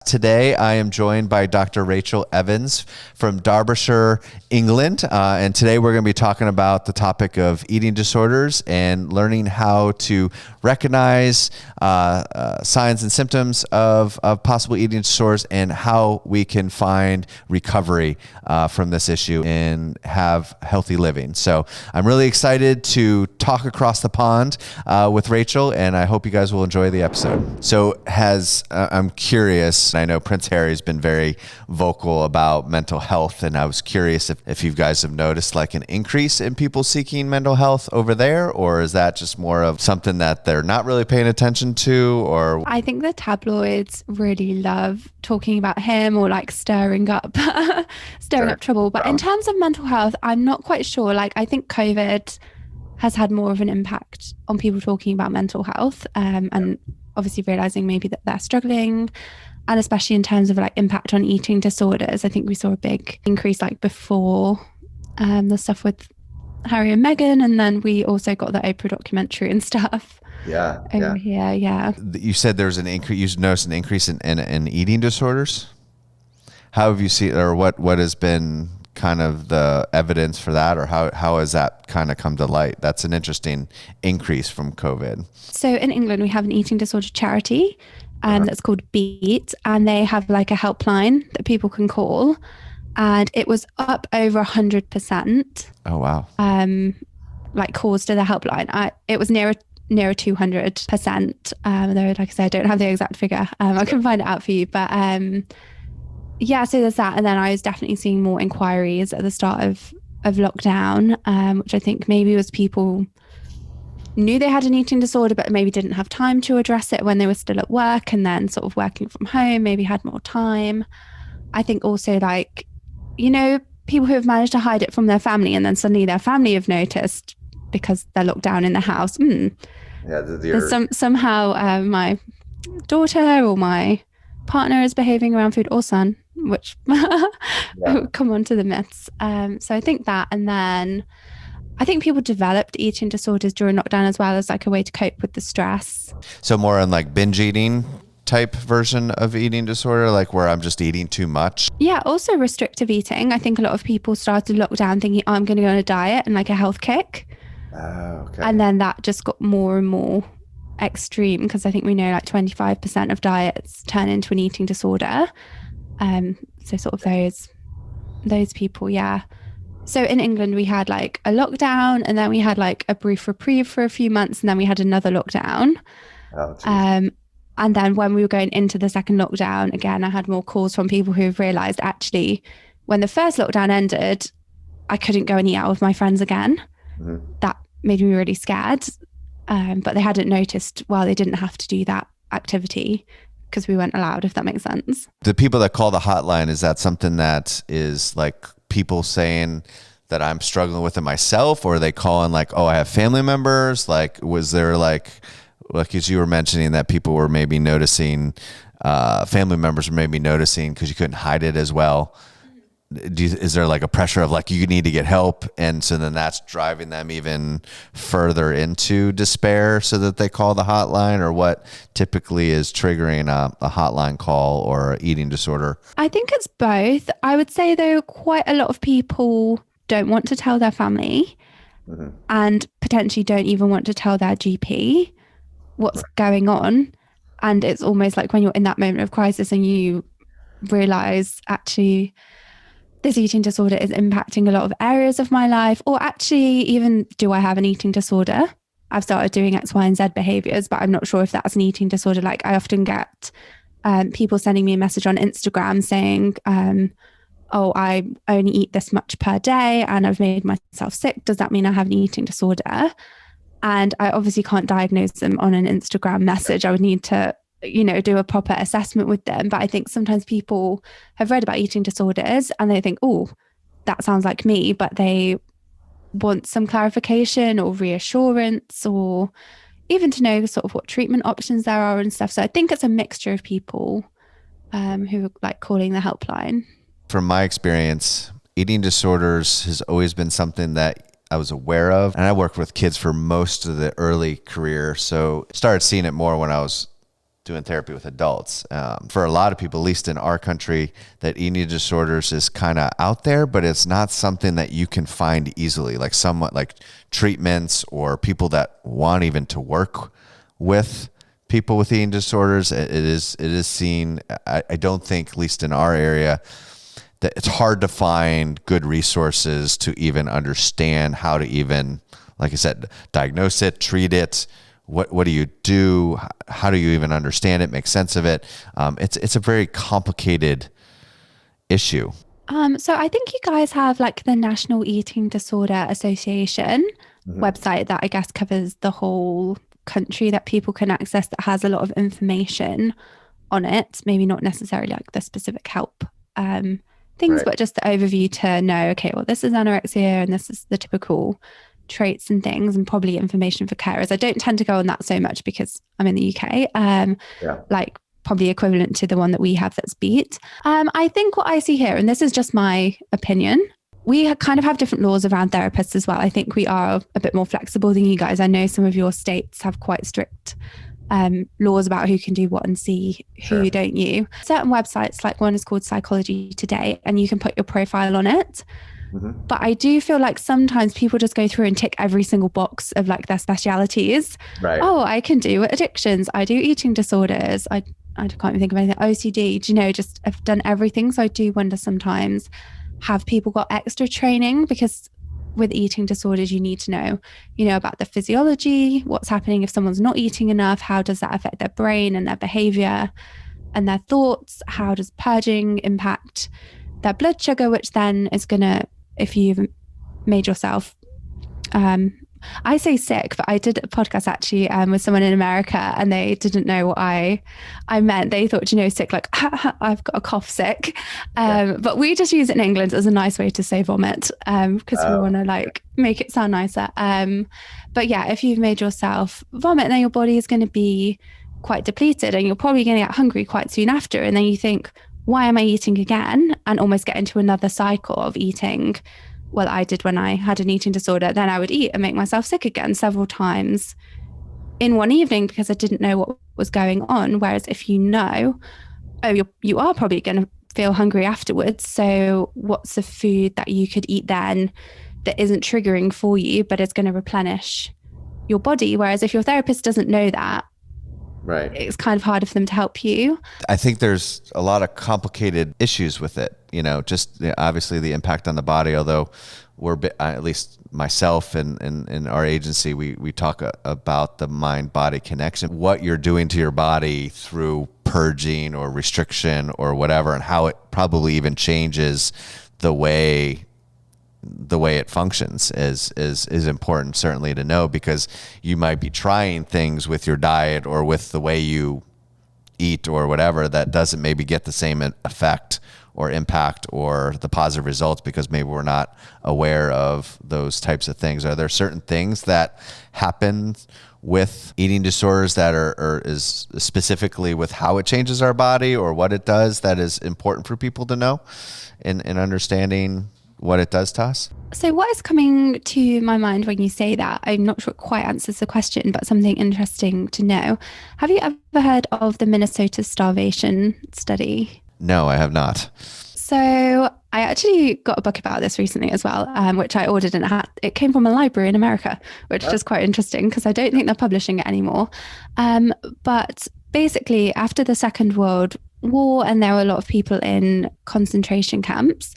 Today, I am joined by Dr. Rachel Evans from Derbyshire, England. And today we're going to be talking about the topic of eating disorders and learning how to recognize signs and symptoms of possible eating disorders and how we can find recovery from this issue and have healthy living. So I'm really excited to talk across the pond with Rachel, and I hope you guys will enjoy the episode. So I'm curious, I know Prince Harry's been very vocal about mental health, and I was curious if you guys have noticed like an increase in people seeking mental health over there, or is that just more of something that they're not really paying attention to? Or I think the tabloids really love talking about him or like stirring up trouble. But in terms of mental health, I'm not quite sure. Like, I think COVID has had more of an impact on people talking about mental health, and obviously realizing maybe that they're struggling, and especially in terms of like impact on eating disorders. I think we saw a big increase like before the stuff with Harry and Meghan, and then we also got the Oprah documentary and stuff. Over here. You said there's an increase. You noticed an increase in eating disorders. How have you seen, or what has been kind of the evidence for that, or how has that kind of come to light? That's an interesting increase from COVID. So in England, we have an eating disorder charity that's called BEAT, and they have like a helpline that people can call, and it was up over 100%. Oh wow! Like calls to the helpline. It was near 200%. Though, like I said, I don't have the exact figure. I can find it out for you, but so there's that. And then I was definitely seeing more inquiries at the start of lockdown, which I think maybe was people knew they had an eating disorder, but maybe didn't have time to address it when they were still at work, and then sort of working from home, maybe had more time. I think also like, people who have managed to hide it from their family, and then suddenly their family have noticed because they're locked down in the house. Somehow my daughter or my partner is behaving around food, or son, which come on to the myths. So I think that, and then I think people developed eating disorders during lockdown as well as like a way to cope with the stress. So more on like binge eating type version of eating disorder, like where I'm just eating too much. Yeah, also restrictive eating. I think a lot of people started lockdown thinking, I'm going to go on a diet and like a health kick. Oh, okay. And then that just got more and more extreme, because I think we know like 25% of diets turn into an eating disorder. So sort of those people, yeah. So in England, we had like a lockdown, and then we had like a brief reprieve for a few months, and then we had another lockdown. And then when we were going into the second lockdown, again, I had more calls from people who have realized actually when the first lockdown ended, I couldn't go and eat out with my friends again. Mm-hmm. That made me really scared. But they hadn't noticed, they didn't have to do that activity because we weren't allowed, if that makes sense. The people that call the hotline, is that something that is like people saying that I'm struggling with it myself, or are they calling like, oh, I have family members? Like, was there like as you were mentioning that people were maybe noticing, family members were maybe noticing because you couldn't hide it as well? Is there like a pressure of like, you need to get help, and so then that's driving them even further into despair so that they call the hotline? Or what typically is triggering a hotline call or an eating disorder? I think it's both. I would say though, quite a lot of people don't want to tell their family, and potentially don't even want to tell their GP what's going on. And it's almost like when you're in that moment of crisis and you realize actually this eating disorder is impacting a lot of areas of my life, or actually even, do I have an eating disorder? I've started doing X, Y, and Z behaviors, but I'm not sure if that's an eating disorder. Like, I often get people sending me a message on Instagram saying, I only eat this much per day and I've made myself sick. Does that mean I have an eating disorder? And I obviously can't diagnose them on an Instagram message. I would need to do a proper assessment with them. But I think sometimes people have read about eating disorders and they think, oh, that sounds like me, but they want some clarification or reassurance, or even to know sort of what treatment options there are and stuff. So I think it's a mixture of people who are like calling the helpline. From my experience, eating disorders has always been something that I was aware of, and I worked with kids for most of the early career. So started seeing it more when I was doing therapy with adults. For a lot of people, at least in our country, that eating disorders is kind of out there, but it's not something that you can find easily, like somewhat like treatments or people that want even to work with people with eating disorders. It is seen. I don't think, at least in our area, that it's hard to find good resources to even understand how to even, like I said, diagnose it, treat it. What do you do? How do you even understand it, make sense of it? It's a very complicated issue. So I think you guys have like the National Eating Disorder Association website that I guess covers the whole country that people can access, that has a lot of information on it. Maybe not necessarily like the specific help things, Right. but just the overview to know, okay, well, this is anorexia and this is the typical traits and things, and probably information for carers. I don't tend to go on that so much because I'm in the UK, like probably equivalent to the one that we have that's Beat. I think what I see here, and this is just my opinion, we kind of have different laws around therapists as well. I think we are a bit more flexible than you guys. I know some of your states have quite strict laws about who can do what and see who don't you. Certain websites, like one is called Psychology Today, and you can put your profile on it. But I do feel like sometimes people just go through and tick every single box of like their specialities. Right. Oh, I can do addictions. I do eating disorders. I can't even think of anything. OCD, do you know, just I've done everything. So I do wonder sometimes, have people got extra training? Because with eating disorders, you need to know, about the physiology, what's happening if someone's not eating enough, how does that affect their brain and their behavior and their thoughts? How does purging impact their blood sugar, which then is going to, if you've made yourself, I say sick, but I did a podcast actually with someone in America, and they didn't know what I meant. They thought, sick, like I've got a cough sick. But we just use it in England as a nice way to say vomit, because we want to like make it sound nicer. But yeah, if you've made yourself vomit, then your body is going to be quite depleted, and you're probably going to get hungry quite soon after. And then you think, why am I eating again? And almost get into another cycle of eating. Well, I did when I had an eating disorder. Then I would eat and make myself sick again several times in one evening because I didn't know what was going on. Whereas if you know, you are probably going to feel hungry afterwards. So what's a food that you could eat then that isn't triggering for you, but is going to replenish your body? Whereas if your therapist doesn't know that, Right. it's kind of harder for them to help you. I think there's a lot of complicated issues with it, just obviously the impact on the body, although at least myself and our agency, we talk about the mind-body connection, what you're doing to your body through purging or restriction or whatever, and how it probably even changes the way it functions is important, certainly, to know, because you might be trying things with your diet or with the way you eat or whatever that doesn't maybe get the same effect or impact or the positive results because maybe we're not aware of those types of things. Are there certain things that happen with eating disorders that is specifically with how it changes our body or what it does that is important for people to know in understanding what it does to us? So what is coming to my mind when you say that, I'm not sure it quite answers the question, but something interesting to know. Have you ever heard of the Minnesota Starvation study? No, I have not. So I actually got a book about this recently as well, which I ordered, and it came from a library in America, which is quite interesting because I don't think they're publishing it anymore. But basically, after the Second World War, and there were a lot of people in concentration camps,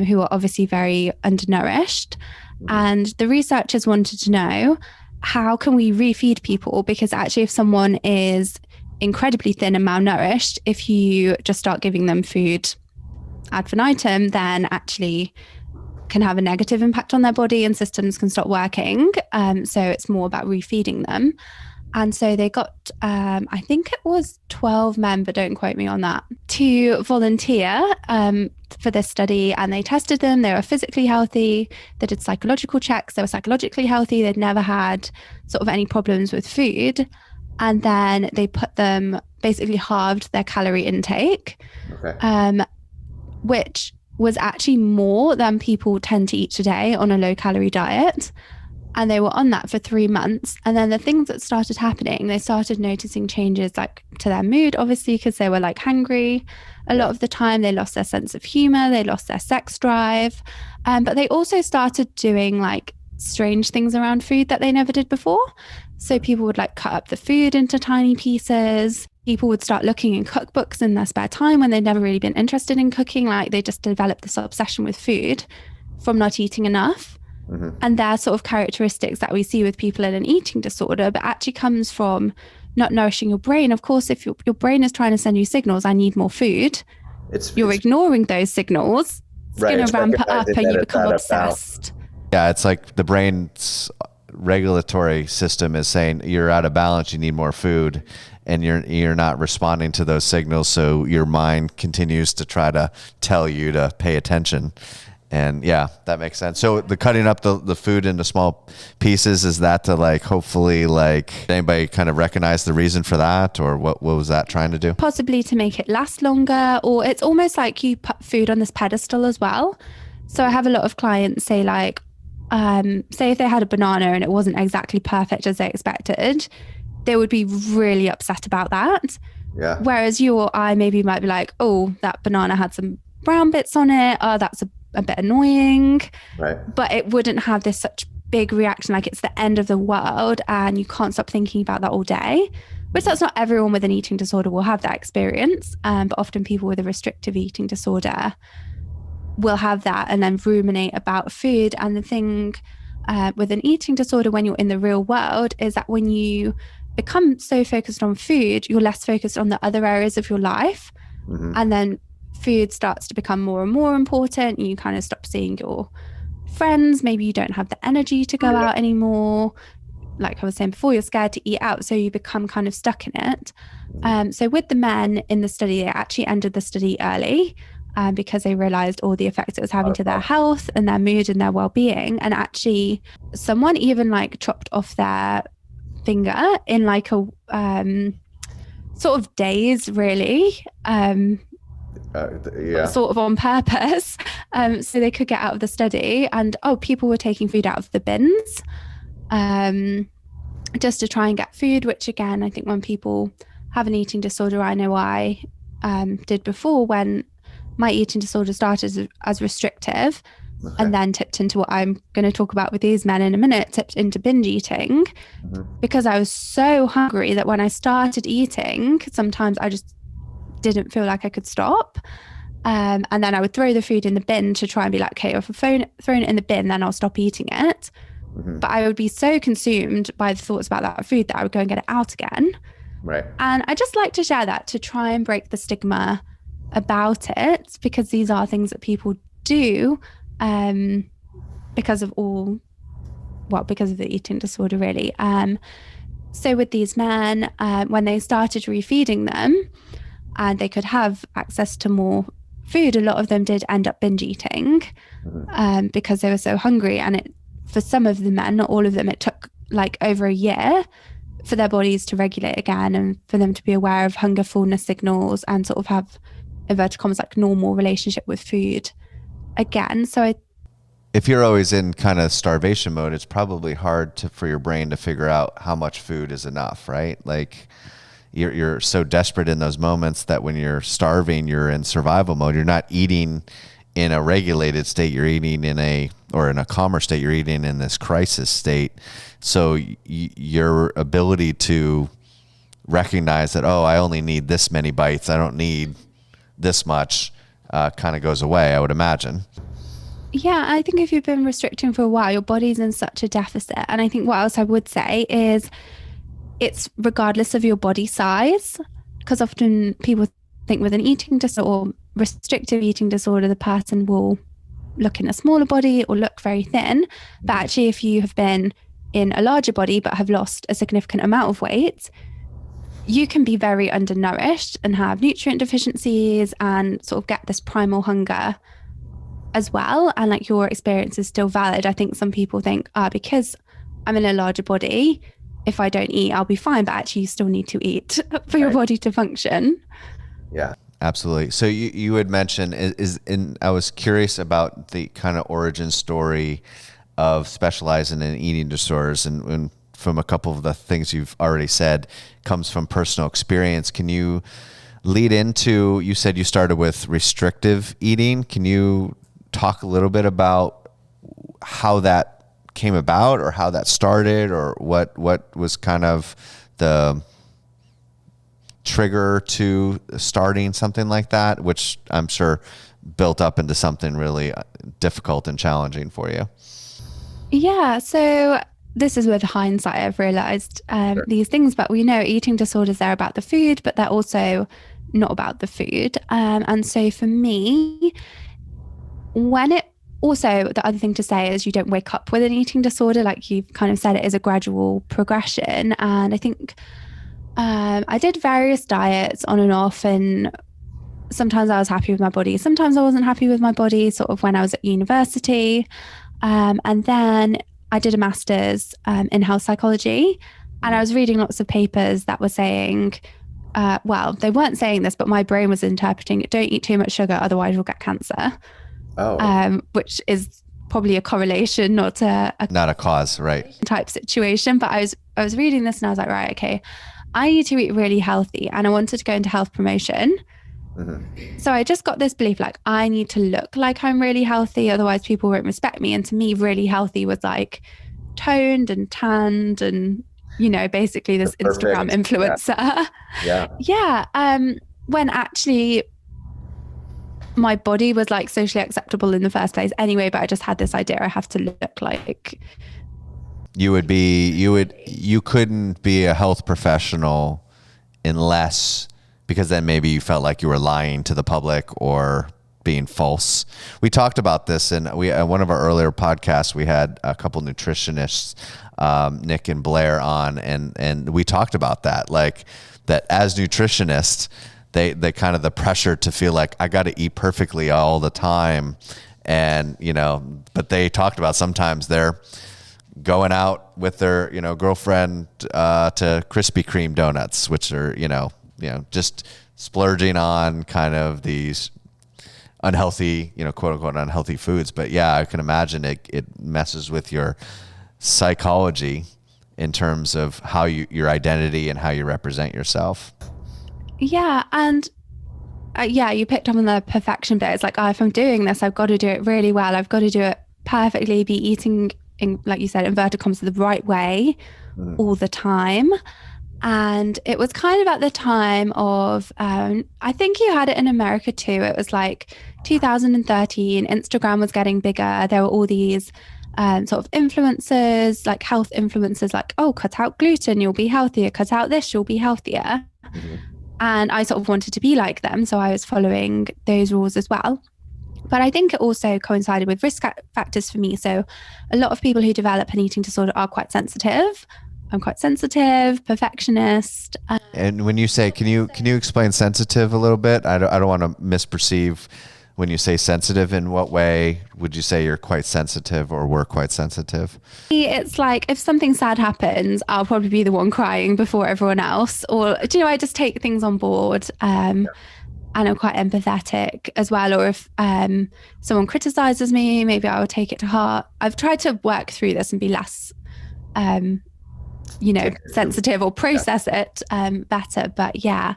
who were obviously very undernourished. And the researchers wanted to know, how can we refeed people? Because actually, if someone is incredibly thin and malnourished, if you just start giving them food ad infinitum, then actually can have a negative impact on their body and systems can stop working. So it's more about refeeding them. And so they got, I think it was 12 men, but don't quote me on that, to volunteer for this study. And they tested them. They were physically healthy. They did psychological checks. They were psychologically healthy. They'd never had sort of any problems with food. And then they put them, basically halved their calorie intake, which was actually more than people tend to eat today on a low calorie diet. And they were on that for 3 months. And then the things that started happening, they started noticing changes like to their mood, obviously, because they were like hangry. A lot of the time, they lost their sense of humor, they lost their sex drive. But they also started doing like strange things around food that they never did before. So people would like cut up the food into tiny pieces. People would start looking in cookbooks in their spare time when they'd never really been interested in cooking. Like they just developed this obsession with food from not eating enough. And they're sort of characteristics that we see with people in an eating disorder, but actually comes from not nourishing your brain. Of course, if your brain is trying to send you signals, I need more food, you're ignoring those signals. It's going to ramp it up and you become obsessed. Yeah, it's like the brain's regulatory system is saying you're out of balance, you need more food, and you're not responding to those signals, so your mind continues to try to tell you to pay attention. And yeah, that makes sense. So the cutting up the food into small pieces, is that to like hopefully like anybody kind of recognize the reason for that, or what was that trying to do? Possibly to make it last longer, or it's almost like you put food on this pedestal as well. So I have a lot of clients say like, say if they had a banana and it wasn't exactly perfect as they expected, they would be really upset about that. Yeah. Whereas you or I maybe might be like, oh, that banana had some brown bits on it. Oh, that's a bit annoying. Right. But it wouldn't have this such big reaction like it's the end of the world and you can't stop thinking about that all day, which that's not everyone with an eating disorder will have that experience. But often people with a restrictive eating disorder will have that and then ruminate about food. And the thing with an eating disorder when you're in the real world is that when you become so focused on food, you're less focused on the other areas of your life. And then food starts to become more and more important. You kind of stop seeing your friends. Maybe you don't have the energy to go out anymore. Like I was saying before, you're scared to eat out. So you become kind of stuck in it. So with the men in the study, they actually ended the study early because they realized all the effects it was having to their health and their mood and their well-being. And actually someone even like chopped off their finger in like a sort of days, really. Sort of on purpose, so they could get out of the study. And people were taking food out of the bins just to try and get food, which again, I think when people have an eating disorder, I know I did before when my eating disorder started as restrictive and then tipped into what I'm going to talk about with these men in a minute, tipped into binge eating because I was so hungry that when I started eating, sometimes I just didn't feel like I could stop. And then I would throw the food in the bin to try and be like, okay, if I've thrown it in the bin, then I'll stop eating it. But I would be so consumed by the thoughts about that food that I would go and get it out again. Right. And I just like to share that to try and break the stigma about it, because these are things that people do because of the eating disorder, really. So with these men, when they started refeeding them, and they could have access to more food, a lot of them did end up binge eating because they were so hungry. And for some of the men, not all of them, it took like over a year for their bodies to regulate again and for them to be aware of hunger, fullness signals and sort of have, inverted commas, like normal relationship with food again. So if you're always in kind of starvation mode, it's probably hard for your brain to figure out how much food is enough, right? Like you're so desperate in those moments that when you're starving, you're in survival mode. You're not eating in a regulated state. You're eating in a calmer state. You're eating in this crisis state. So your ability to recognize that, I only need this many bites, I don't need this much, kind of goes away, I would imagine. Yeah, I think if you've been restricting for a while, your body's in such a deficit. And I think what else I would say is it's regardless of your body size, because often people think with an eating disorder or restrictive eating disorder, the person will look in a smaller body or look very thin. But actually, if you have been in a larger body but have lost a significant amount of weight, you can be very undernourished and have nutrient deficiencies and sort of get this primal hunger as well. And like your experience is still valid. I think some people think, because I'm in a larger body, if I don't eat, I'll be fine. But actually, you still need to eat for your body to function. Yeah, absolutely. So you had mentioned I was curious about the kind of origin story of specializing in eating disorders, and from a couple of the things you've already said, comes from personal experience. Can you lead into, you said you started with restrictive eating. Can you talk a little bit about how that came about, or how that started, or what was kind of the trigger to starting something like that, which I'm sure built up into something really difficult and challenging for you? Yeah, so this is with hindsight, I've realized these things, but we know eating disorders, they're about the food, but they're also not about the food. And so for me, when it also, the other thing to say is you don't wake up with an eating disorder. Like you've kind of said, it is a gradual progression. And I think I did various diets on and off, and sometimes I was happy with my body. Sometimes I wasn't happy with my body, sort of when I was at university. And then I did a master's in health psychology, and I was reading lots of papers that were saying, well, they weren't saying this, but my brain was interpreting it: don't eat too much sugar, otherwise you'll get cancer. Which is probably a correlation, not a cause, right? Type situation. But I was reading this and I was like, right, okay, I need to eat really healthy, and I wanted to go into health promotion. So I just got this belief, like, I need to look like I'm really healthy, otherwise people won't respect me. And to me, really healthy was like toned and tanned and, basically this Instagram influencer. Yeah. When actually my body was like socially acceptable in the first place anyway, but I just had this idea I have to look like. You couldn't be a health professional unless, because then maybe you felt like you were lying to the public or being false. We talked about this in one of our earlier podcasts. We had a couple nutritionists, Nick and Blair, on, and we talked about that, like that as nutritionists, they kind of the pressure to feel like I got to eat perfectly all the time. And, but they talked about sometimes they're going out with their, girlfriend, to Krispy Kreme donuts, which are, just splurging on kind of these unhealthy, quote unquote, unhealthy foods. But yeah, I can imagine it messes with your psychology in terms of how your identity and how you represent yourself. Yeah. And you picked up on the perfection bit. It's like, if I'm doing this, I've got to do it really well. I've got to do it perfectly, be eating in, like you said, inverted commas, the right way all the time. And it was kind of at the time of, I think you had it in America too. It was like 2013, Instagram was getting bigger. There were all these sort of influencers, like health influencers, like, oh, cut out gluten, you'll be healthier. Cut out this, you'll be healthier. And I sort of wanted to be like them. So I was following those rules as well. But I think it also coincided with risk factors for me. So a lot of people who develop an eating disorder are quite sensitive. I'm quite sensitive, perfectionist. And when you say, can you explain sensitive a little bit? I don't want to misperceive when you say sensitive. In what way would you say you're quite sensitive or were quite sensitive? It's like if something sad happens, I'll probably be the one crying before everyone else. Or, I just take things on board. And I'm quite empathetic as well. Or if someone criticizes me, maybe I will take it to heart. I've tried to work through this and be less sensitive or process it better. But yeah.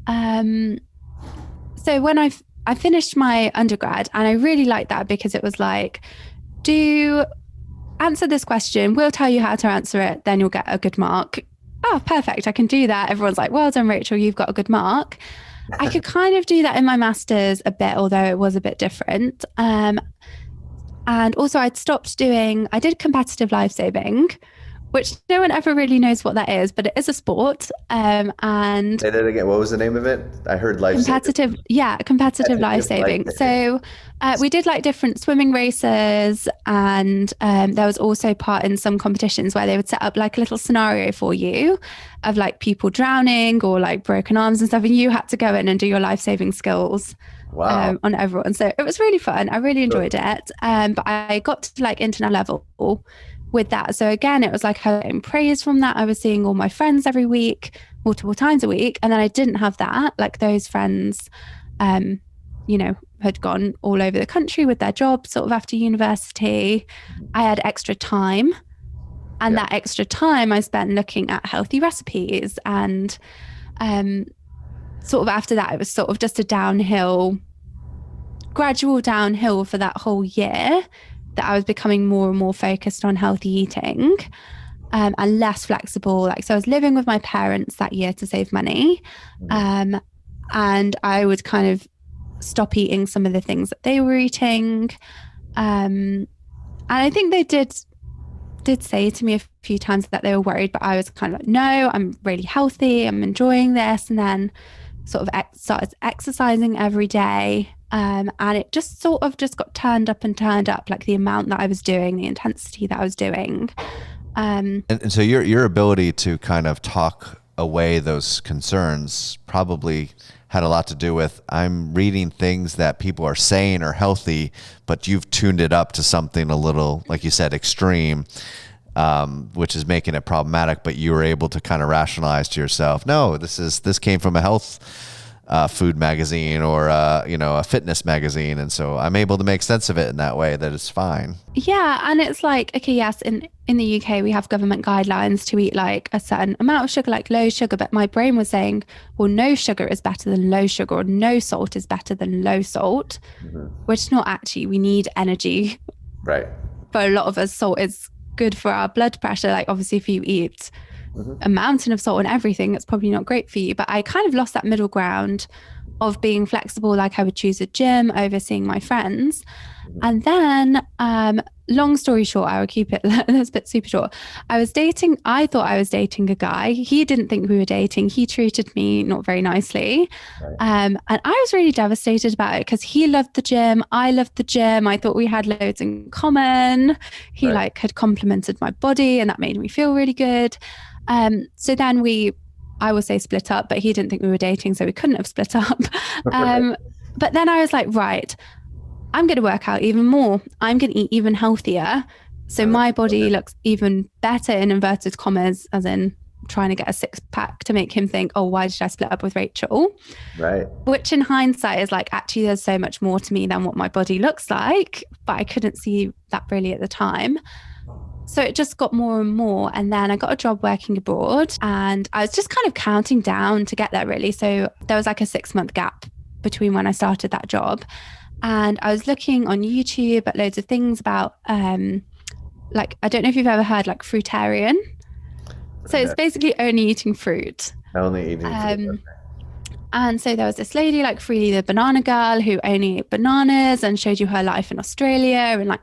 So when I finished my undergrad, and I really liked that because it was like, answer this question, we'll tell you how to answer it, then you'll get a good mark. Oh, perfect, I can do that. Everyone's like, well done, Rachel, you've got a good mark. I could kind of do that in my master's a bit, although it was a bit different. And also I did competitive lifesaving, which no one ever really knows what that is, but it is a sport. And say that again. What was the name of it? I heard competitive lifesaving. So we did like different swimming races, and there was also part in some competitions where they would set up like a little scenario for you of like people drowning or like broken arms and stuff, and you had to go in and do your life-saving skills. Wow. On everyone. So it was really fun. I really enjoyed it. But I got to like international level with that. So again, it was like I was getting praise from that. I was seeing all my friends every week, multiple times a week. And then I didn't have that, like those friends had gone all over the country with their jobs sort of after university. I had extra time. And that extra time I spent looking at healthy recipes. And sort of after that, it was sort of just a gradual downhill for that whole year, that I was becoming more and more focused on healthy eating and less flexible. So I was living with my parents that year to save money. And I would kind of stop eating some of the things that they were eating. And I think they did say to me a few times that they were worried, but I was kind of like, no, I'm really healthy. I'm enjoying this. And then sort of started exercising every day. And it just sort of just got turned up, like the amount that I was doing, the intensity that I was doing. And so your ability to kind of talk away those concerns probably had a lot to do with, I'm reading things that people are saying are healthy, but you've tuned it up to something a little, like you said, extreme, which is making it problematic, but you were able to kind of rationalize to yourself, no, this came from a health food magazine or a fitness magazine, and so I'm able to make sense of it in that way, that it's fine. Yeah, and it's like, okay, yes, in the UK we have government guidelines to eat like a certain amount of sugar, like low sugar, but my brain was saying, well, no sugar is better than low sugar, or no salt is better than low salt, which is not actually. We need energy. Right. For a lot of us, salt is good for our blood pressure. Like obviously if you eat a mountain of salt and everything, it's probably not great for you. But I kind of lost that middle ground of being flexible. Like I would choose a gym over seeing my friends. And then, long story short, I would keep it a little bit super short. I thought I was dating a guy. He didn't think we were dating. He treated me not very nicely. Right. And I was really devastated about it because he loved the gym. I loved the gym. I thought we had loads in common. He had complimented my body, and that made me feel really good. So then I will say split up, but he didn't think we were dating, so we couldn't have split up. But then I was like, right, I'm going to work out even more. I'm going to eat even healthier. So my body looks even better, in inverted commas, as in trying to get a six pack to make him think, oh, why did I split up with Rachel? Right. Which in hindsight is like, actually, there's so much more to me than what my body looks like. But I couldn't see that really at the time. So it just got more and more. And then I got a job working abroad, and I was just kind of counting down to get there, really. So there was like a 6-month gap between when I started that job. And I was looking on YouTube at loads of things about, like, I don't know if you've ever heard, like, fruitarian. So it's basically only eating fruit. Only eating fruit. And so there was this lady, like Freely the Banana Girl, who only ate bananas and showed you her life in Australia. And like,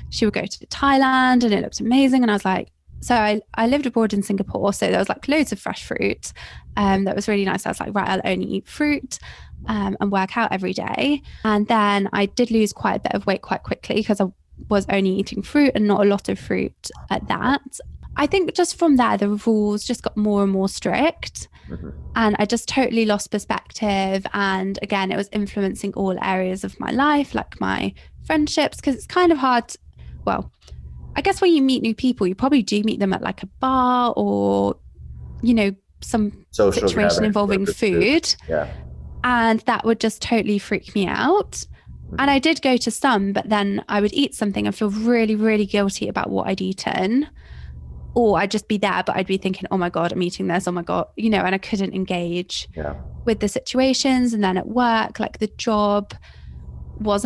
she would go to Thailand, and it looked amazing. And I was like, so I lived abroad in Singapore. So there was like loads of fresh fruit. That was really nice. I was like, right, I'll only eat fruit. And work out every day. And then I did lose quite a bit of weight quite quickly because I was only eating fruit and not a lot of fruit at that. I think just from there, the rules just got more and more strict. And I just totally lost perspective. And again, it was influencing all areas of my life, like my friendships, because it's kind of hard. Well, I guess when you meet new people, you probably do meet them at like a bar or, some social situation involving food. Yeah. And that would just totally freak me out. And I did go to some, but then I would eat something and feel really, really guilty about what I'd eaten. Or I'd just be there, but I'd be thinking, oh my God, I'm eating this. Oh my God, and I couldn't engage with the situations. And then at work, like the job was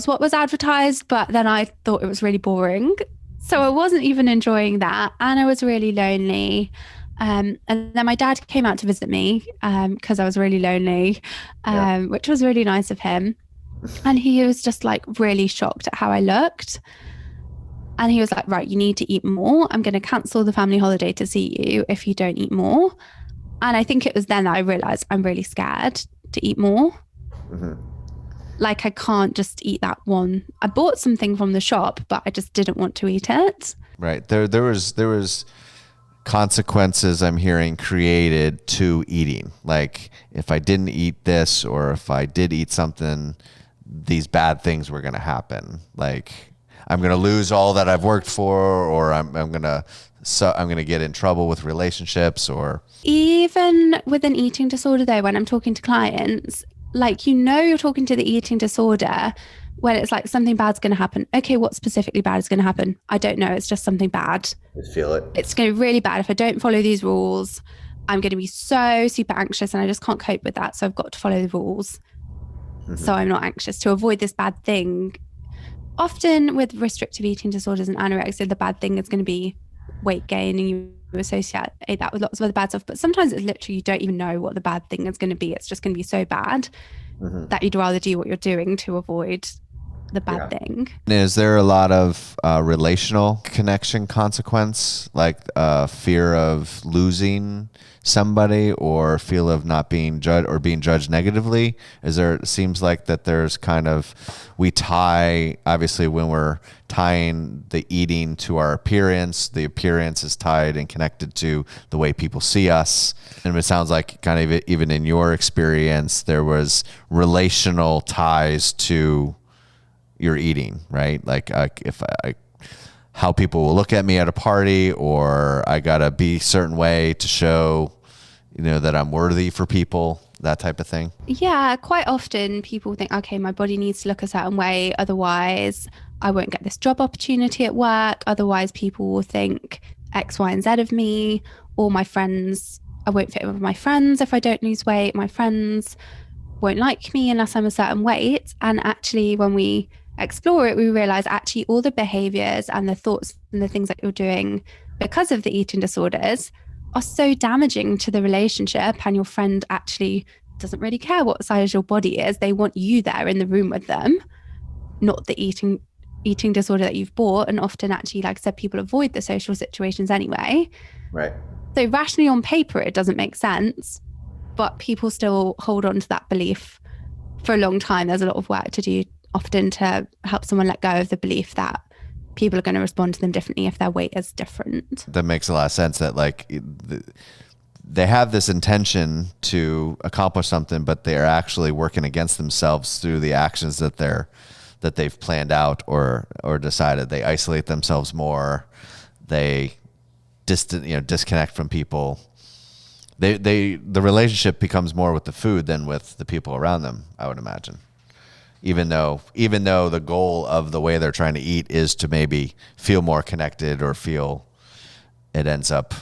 what was advertised, but then I thought it was really boring. So I wasn't even enjoying that. And I was really lonely. And then my dad came out to visit me because I was really lonely, which was really nice of him. And he was just like really shocked at how I looked. And he was like, right, you need to eat more. I'm going to cancel the family holiday to see you if you don't eat more. And I think it was then that I realized I'm really scared to eat more. Like I can't just eat that one. I bought something from the shop, but I just didn't want to eat it. Right. There was consequences I'm hearing created to eating. Like if I didn't eat this, or if I did eat something, these bad things were going to happen. Like I'm going to lose all that I've worked for, or I'm going to get in trouble with relationships. Or even with an eating disorder though, when I'm talking to clients, like, you're talking to the eating disorder when it's like something bad's going to happen. Okay, what specifically bad is going to happen? I don't know. It's just something bad. Just feel it. It's going to be really bad if I don't follow these rules. I'm going to be so super anxious and I just can't cope with that. So I've got to follow the rules. So I'm not anxious to avoid this bad thing. Often with restrictive eating disorders and anorexia, the bad thing is going to be weight gain, and you associate that with lots of other bad stuff. But sometimes it's literally you don't even know what the bad thing is going to be. It's just going to be so bad that you'd rather do what you're doing to avoid the bad thing. Is there a lot of relational connection consequence, like fear of losing somebody or feel of not being judged or being judged negatively? It seems like that there's kind of, we tie, obviously when we're tying the eating to our appearance, the appearance is tied and connected to the way people see us. And it sounds like kind of even in your experience, there was relational ties to your eating, right? Like how people will look at me at a party, or I gotta be a certain way to show, that I'm worthy for people, that type of thing. Yeah, quite often people think, okay, my body needs to look a certain way, otherwise I won't get this job opportunity at work. Otherwise people will think X, Y, and Z of me, or my friends, I won't fit in with my friends if I don't lose weight. My friends won't like me unless I'm a certain weight. And actually, when we explore it, we realize actually all the behaviors and the thoughts and the things that you're doing because of the eating disorders are so damaging to the relationship, and your friend actually doesn't really care what size your body is. They want you there in the room with them, not the eating disorder that you've bought. And often actually, like I said, people avoid the social situations anyway. Right. So rationally on paper, it doesn't make sense, but people still hold on to that belief for a long time. There's a lot of work to do often to help someone let go of the belief that people are going to respond to them differently if their weight is different. That makes a lot of sense, that like they have this intention to accomplish something, but they are actually working against themselves through the actions that they've planned out or decided. They isolate themselves more. They disconnect from people. The relationship becomes more with the food than with the people around them, I would imagine. Even though the goal of the way they're trying to eat is to maybe feel more connected or feel it ends up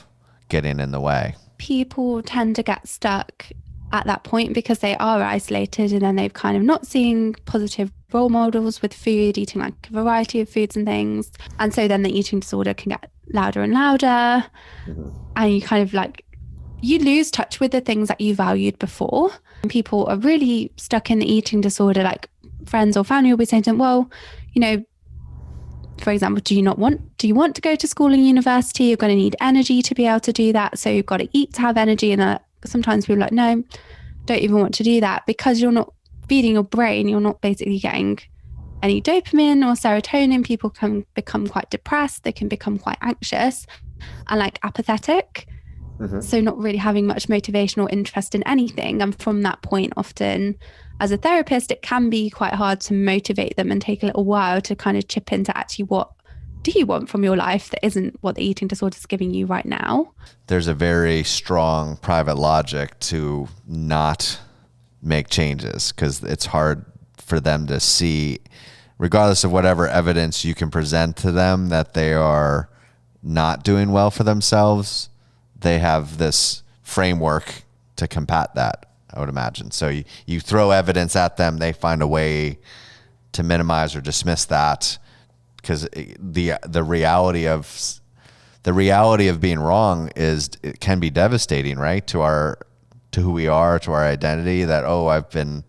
getting in the way. People tend to get stuck at that point because they are isolated, and then they've kind of not seeing positive role models with food, eating like a variety of foods and things. And so then the eating disorder can get louder and louder. And you kind of like, you lose touch with the things that you valued before. And people are really stuck in the eating disorder, like friends or family will be saying to them, well, for example, do you want to go to school and university? You're going to need energy to be able to do that. So you've got to eat to have energy. And sometimes people are like, no, don't even want to do that, because you're not feeding your brain. You're not basically getting any dopamine or serotonin. People can become quite depressed. They can become quite anxious and like apathetic. So not really having much motivation or interest in anything. And from that point, often as a therapist, it can be quite hard to motivate them and take a little while to kind of chip into actually what do you want from your life that isn't what the eating disorder is giving you right now. There's a very strong private logic to not make changes because it's hard for them to see, regardless of whatever evidence you can present to them, that they are not doing well for themselves. They have this framework to combat that, I would imagine. So you throw evidence at them, they find a way to minimize or dismiss that, because the reality of being wrong it can be devastating, right? To who we are, to our identity, that, oh, I've been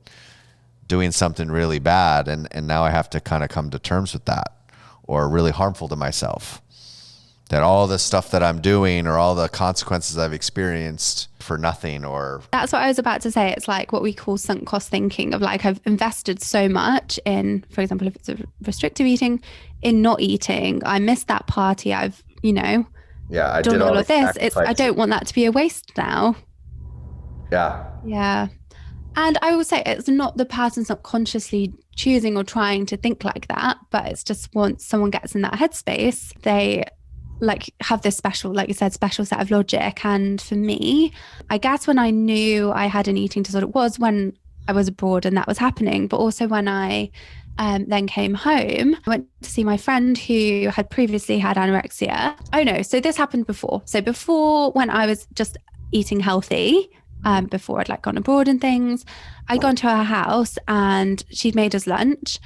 doing something really bad and now I have to kind of come to terms with that, or really harmful to myself. That all the stuff that I'm doing or all the consequences I've experienced for nothing, or... That's what I was about to say. It's like what we call sunk cost thinking, of like, I've invested so much in, for example, if it's a restrictive eating, in not eating. I missed that party. I've, I done all of this. I don't want that to be a waste now. Yeah. Yeah. And I will say it's not, the person's not consciously choosing or trying to think like that, but it's just once someone gets in that headspace, they like have this special, like you said, special set of logic. And for me, I guess when I knew I had an eating disorder was when I was abroad and that was happening. But also when I then came home, I went to see my friend who had previously had anorexia. Oh no, so this happened before. So before, when I was just eating healthy, before I'd like gone abroad and things, I'd gone to her house and she'd made us lunch.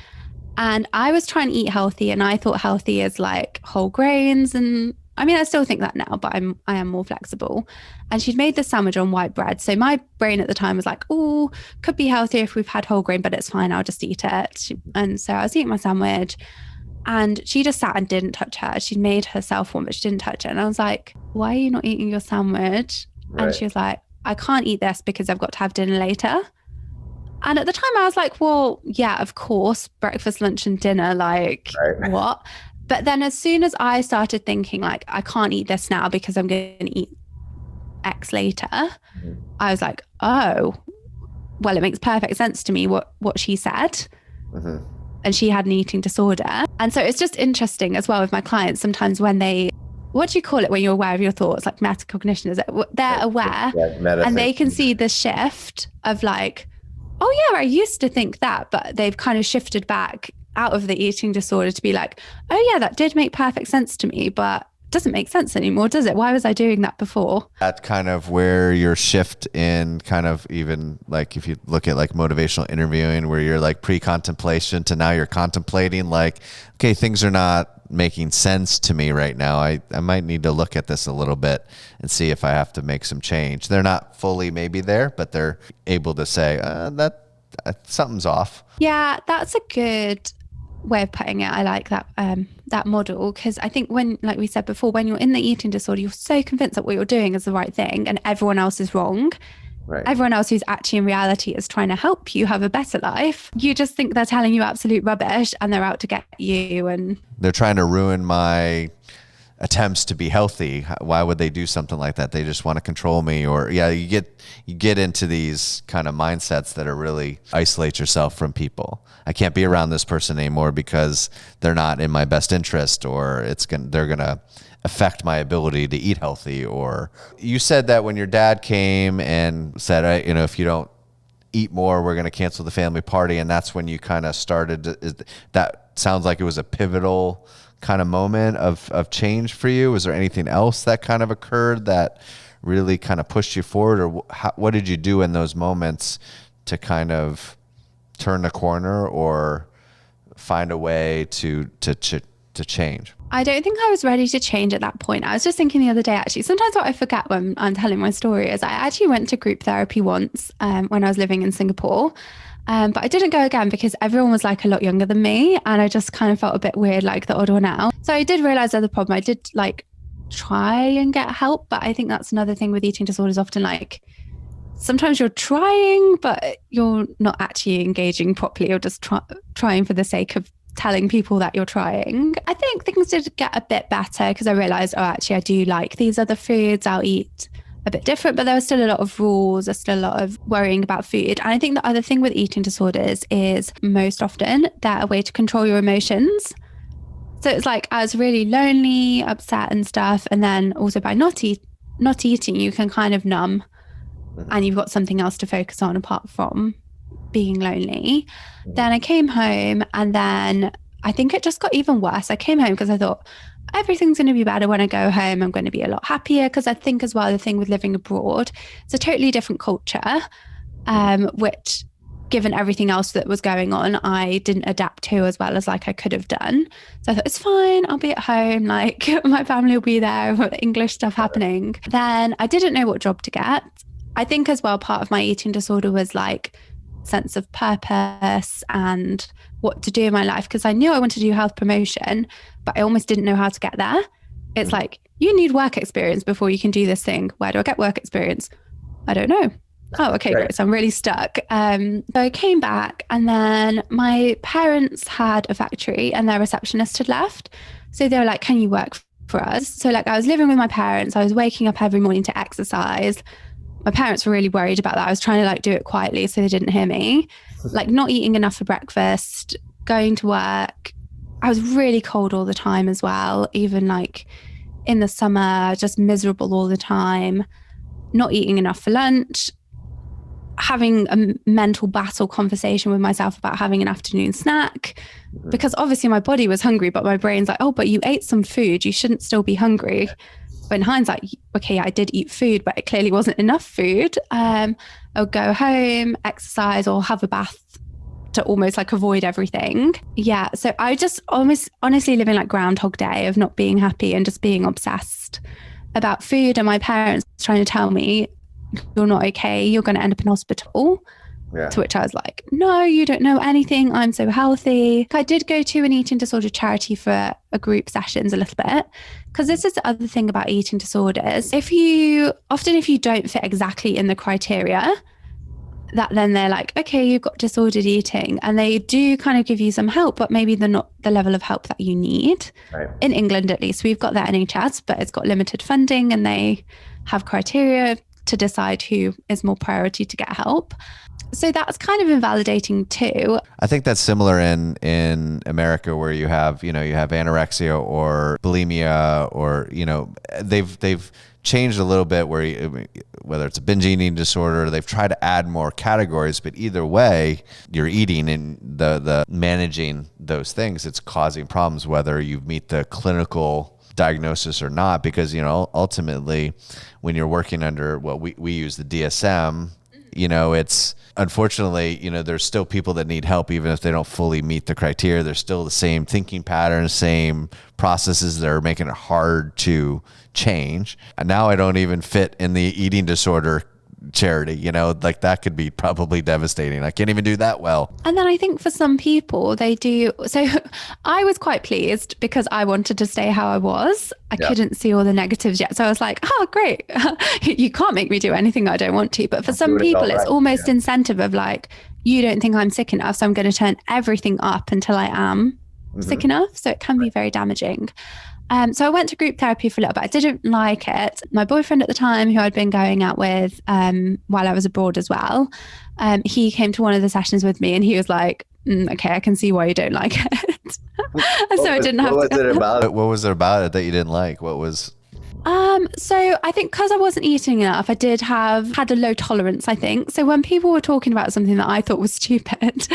And I was trying to eat healthy, and I thought healthy is like whole grains. And I mean, I still think that now, but I am more flexible. And she'd made the sandwich on white bread. So my brain at the time was like, oh, could be healthier if we've had whole grain, but it's fine. I'll just eat it. And so I was eating my sandwich and she just sat and didn't touch her. She'd made herself one, but she didn't touch it. And I was like, why are you not eating your sandwich? Right. And she was like, I can't eat this because I've got to have dinner later. And at the time I was like, well, yeah, of course, breakfast, lunch and dinner, like what? But then as soon as I started thinking like, I can't eat this now because I'm going to eat X later, I was like, oh, well, it makes perfect sense to me what she said. And she had an eating disorder. And so it's just interesting as well with my clients, sometimes when they, what do you call it when you're aware of your thoughts? Like metacognition, is it? They're aware and they can see the shift of like, oh yeah, I used to think that, but they've kind of shifted back out of the eating disorder to be like, oh yeah, that did make perfect sense to me, but it doesn't make sense anymore, does it? Why was I doing that before? That's kind of where your shift in kind of even like if you look at like motivational interviewing where you're like pre-contemplation to now you're contemplating like, okay, things are not making sense to me right now. I might need to look at this a little bit and see if I have to make some change. They're not fully maybe there, but they're able to say that something's off. Yeah, that's a good way of putting it. I like that that model, because I think when, like we said before, when you're in the eating disorder, you're so convinced that what you're doing is the right thing and everyone else is wrong. Right. Everyone else who's actually in reality is trying to help you have a better life. You just think they're telling you absolute rubbish and they're out to get you. And they're trying to ruin my attempts to be healthy. Why would they do something like that? They just want to control me. Or yeah, you get into these kind of mindsets that are really isolate yourself from people. I can't be around this person anymore because they're not in my best interest, or they're gonna affect my ability to eat healthy. Or you said that when your dad came and said, if you don't eat more, we're going to cancel the family party. And that's when you kind of started that sounds like it was a pivotal kind of moment of change for you. Was there anything else that kind of occurred that really kind of pushed you forward? Or what did you do in those moments to kind of turn the corner or find a way to change? I don't think I was ready to change at that point. I was just thinking the other day, actually, sometimes what I forget when I'm telling my story is I actually went to group therapy once when I was living in Singapore. But I didn't go again because everyone was like a lot younger than me. And I just kind of felt a bit weird, like the odd one out. So I did realize that the problem, I did like try and get help. But I think that's another thing with eating disorders, often like sometimes you're trying, but you're not actually engaging properly. You're just trying for the sake of telling people that you're trying. I think things did get a bit better because I realized, oh, actually, I do like these other foods. I'll eat a bit different, but there was still a lot of rules. There's still a lot of worrying about food. And I think the other thing with eating disorders is most often they're a way to control your emotions. So it's like I was really lonely, upset and stuff. And then also by not eating, you can kind of numb and you've got something else to focus on apart from being lonely. Then I came home and then I think it just got even worse. I came home because I thought everything's going to be better when I go home. I'm going to be a lot happier, because I think as well, the thing with living abroad, it's a totally different culture, which given everything else that was going on, I didn't adapt to as well as like I could have done. So I thought, it's fine, I'll be at home, like my family will be there, English stuff happening. Then I didn't know what job to get. I think as well, part of my eating disorder was like sense of purpose and what to do in my life, because I knew I wanted to do health promotion, but I almost didn't know how to get there. It's like, you need work experience before you can do this thing. Where do I get work experience? I don't know. Oh, okay, great. So I'm really stuck. So I came back and then my parents had a factory and their receptionist had left. So they were like, can you work for us? So like I was living with my parents. I was waking up every morning to exercise. My parents were really worried about that. I was trying to like do it quietly so they didn't hear me. Like not eating enough for breakfast, going to work. I was really cold all the time as well. Even like in the summer, just miserable all the time. Not eating enough for lunch. having a mental battle conversation with myself about having an afternoon snack, because obviously my body was hungry, but my brain's like, oh, but you ate some food, you shouldn't still be hungry. But in hindsight, okay, I did eat food, but it clearly wasn't enough food. I'll go home, exercise, or have a bath to almost like avoid everything. Yeah. So I just almost honestly living like Groundhog Day of not being happy and just being obsessed about food, and my parents trying to tell me, you're not okay, you're going to end up in hospital. Yeah. To which I was like, no, you don't know anything. I'm so healthy. I did go to an eating disorder charity for a group sessions a little bit, because this is the other thing about eating disorders. If you don't fit exactly in the criteria, that then they're like, okay, you've got disordered eating, and they do kind of give you some help, but maybe they're not the level of help that you need. Right. In England, at least, we've got the NHS, but it's got limited funding, and they have criteria to decide who is more priority to get help. So that's kind of invalidating too. I think that's similar in America, where you have anorexia or bulimia, or, they've changed a little bit, where whether it's a binge eating disorder, they've tried to add more categories, but either way, you're eating, and the managing those things, it's causing problems, whether you meet the clinical diagnosis or not, because, ultimately when you're working under what we use, the DSM, it's unfortunately, there's still people that need help, even if they don't fully meet the criteria. There's still the same thinking patterns, same processes that are making it hard to change. And now I don't even fit in the eating disorder charity, like that could be probably devastating. I can't even do that well. And then I think for some people they do. So I was quite pleased because I wanted to stay how I was. I couldn't see all the negatives yet. So I was like, oh, great. You can't make me do anything I don't want to. But for some people, it's almost incentive of like, you don't think I'm sick enough, so I'm going to turn everything up until I am sick enough. So it can be very damaging. So I went to group therapy for a little bit. I didn't like it. My boyfriend at the time, who I'd been going out with while I was abroad as well, he came to one of the sessions with me, and he was like, okay, I can see why you don't like it. So I didn't have to. What was it about it that you didn't like? What was... So I think because I wasn't eating enough, I had a low tolerance, I think. So when people were talking about something that I thought was stupid,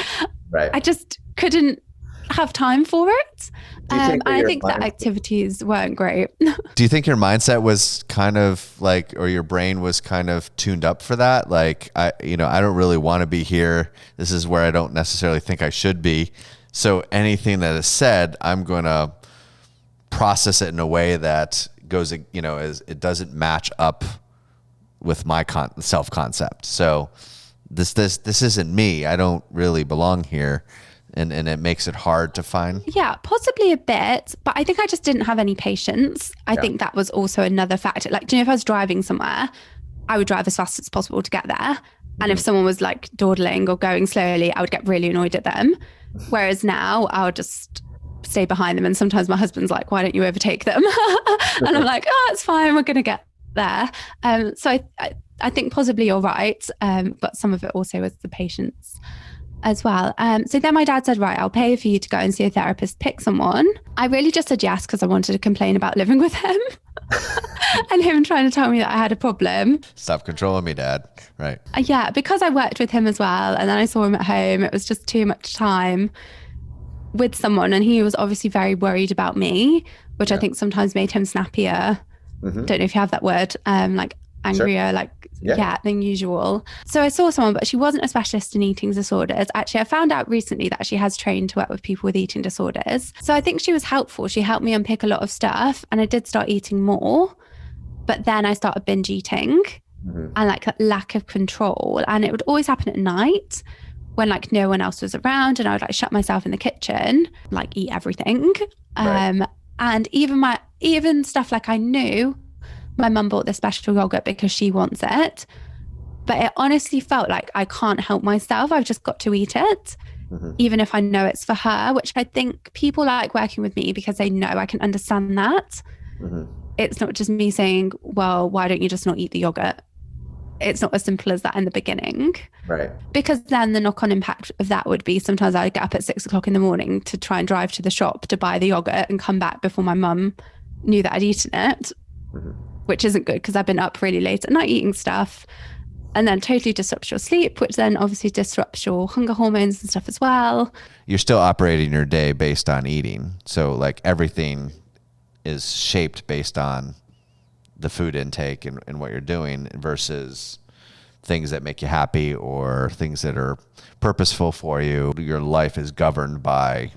right, I just couldn't have time for it. I think that activities weren't great. Do you think your mindset was kind of like, or your brain was kind of tuned up for that? Like, I don't really want to be here. This is where I don't necessarily think I should be. So anything that is said, I'm going to process it in a way that goes, it doesn't match up with my self-concept. So this isn't me. I don't really belong here. And it makes it hard to find? Yeah, possibly a bit, but I think I just didn't have any patience. I think that was also another factor. Like, if I was driving somewhere, I would drive as fast as possible to get there. And if someone was like dawdling or going slowly, I would get really annoyed at them. Whereas now I'll just stay behind them. And sometimes my husband's like, why don't you overtake them? And I'm like, oh, it's fine. We're going to get there. So I think possibly you're right. But some of it also was the patience as well. So then my dad said, right, I'll pay for you to go and see a therapist, pick someone. I really just said yes because I wanted to complain about living with him and him trying to tell me that I had a problem. Stop controlling me, Dad. Right. Yeah, because I worked with him as well, and then I saw him at home. It was just too much time with someone, and he was obviously very worried about me, which I think sometimes made him snappier. Don't know if you have that word, like angrier, than usual. So I saw someone, but she wasn't a specialist in eating disorders. Actually, I found out recently that she has trained to work with people with eating disorders. So I think she was helpful. She helped me unpick a lot of stuff, and I did start eating more. But then I started binge eating and like lack of control. And it would always happen at night when like no one else was around, and I would like shut myself in the kitchen, like eat everything. Right. And even stuff like I knew my mum bought this special yogurt because she wants it. But it honestly felt like I can't help myself. I've just got to eat it, even if I know it's for her, which I think people like working with me because they know I can understand that. It's not just me saying, well, why don't you just not eat the yogurt? It's not as simple as that in the beginning. Right. Because then the knock-on impact of that would be sometimes I'd get up at 6 o'clock in the morning to try and drive to the shop to buy the yogurt and come back before my mum knew that I'd eaten it. Which isn't good because I've been up really late at night eating stuff. and then totally disrupts your sleep, which then obviously disrupts your hunger hormones and stuff as well. You're still operating your day based on eating. So like everything is shaped based on the food intake and what you're doing versus things that make you happy or things that are purposeful for you. Your life is governed by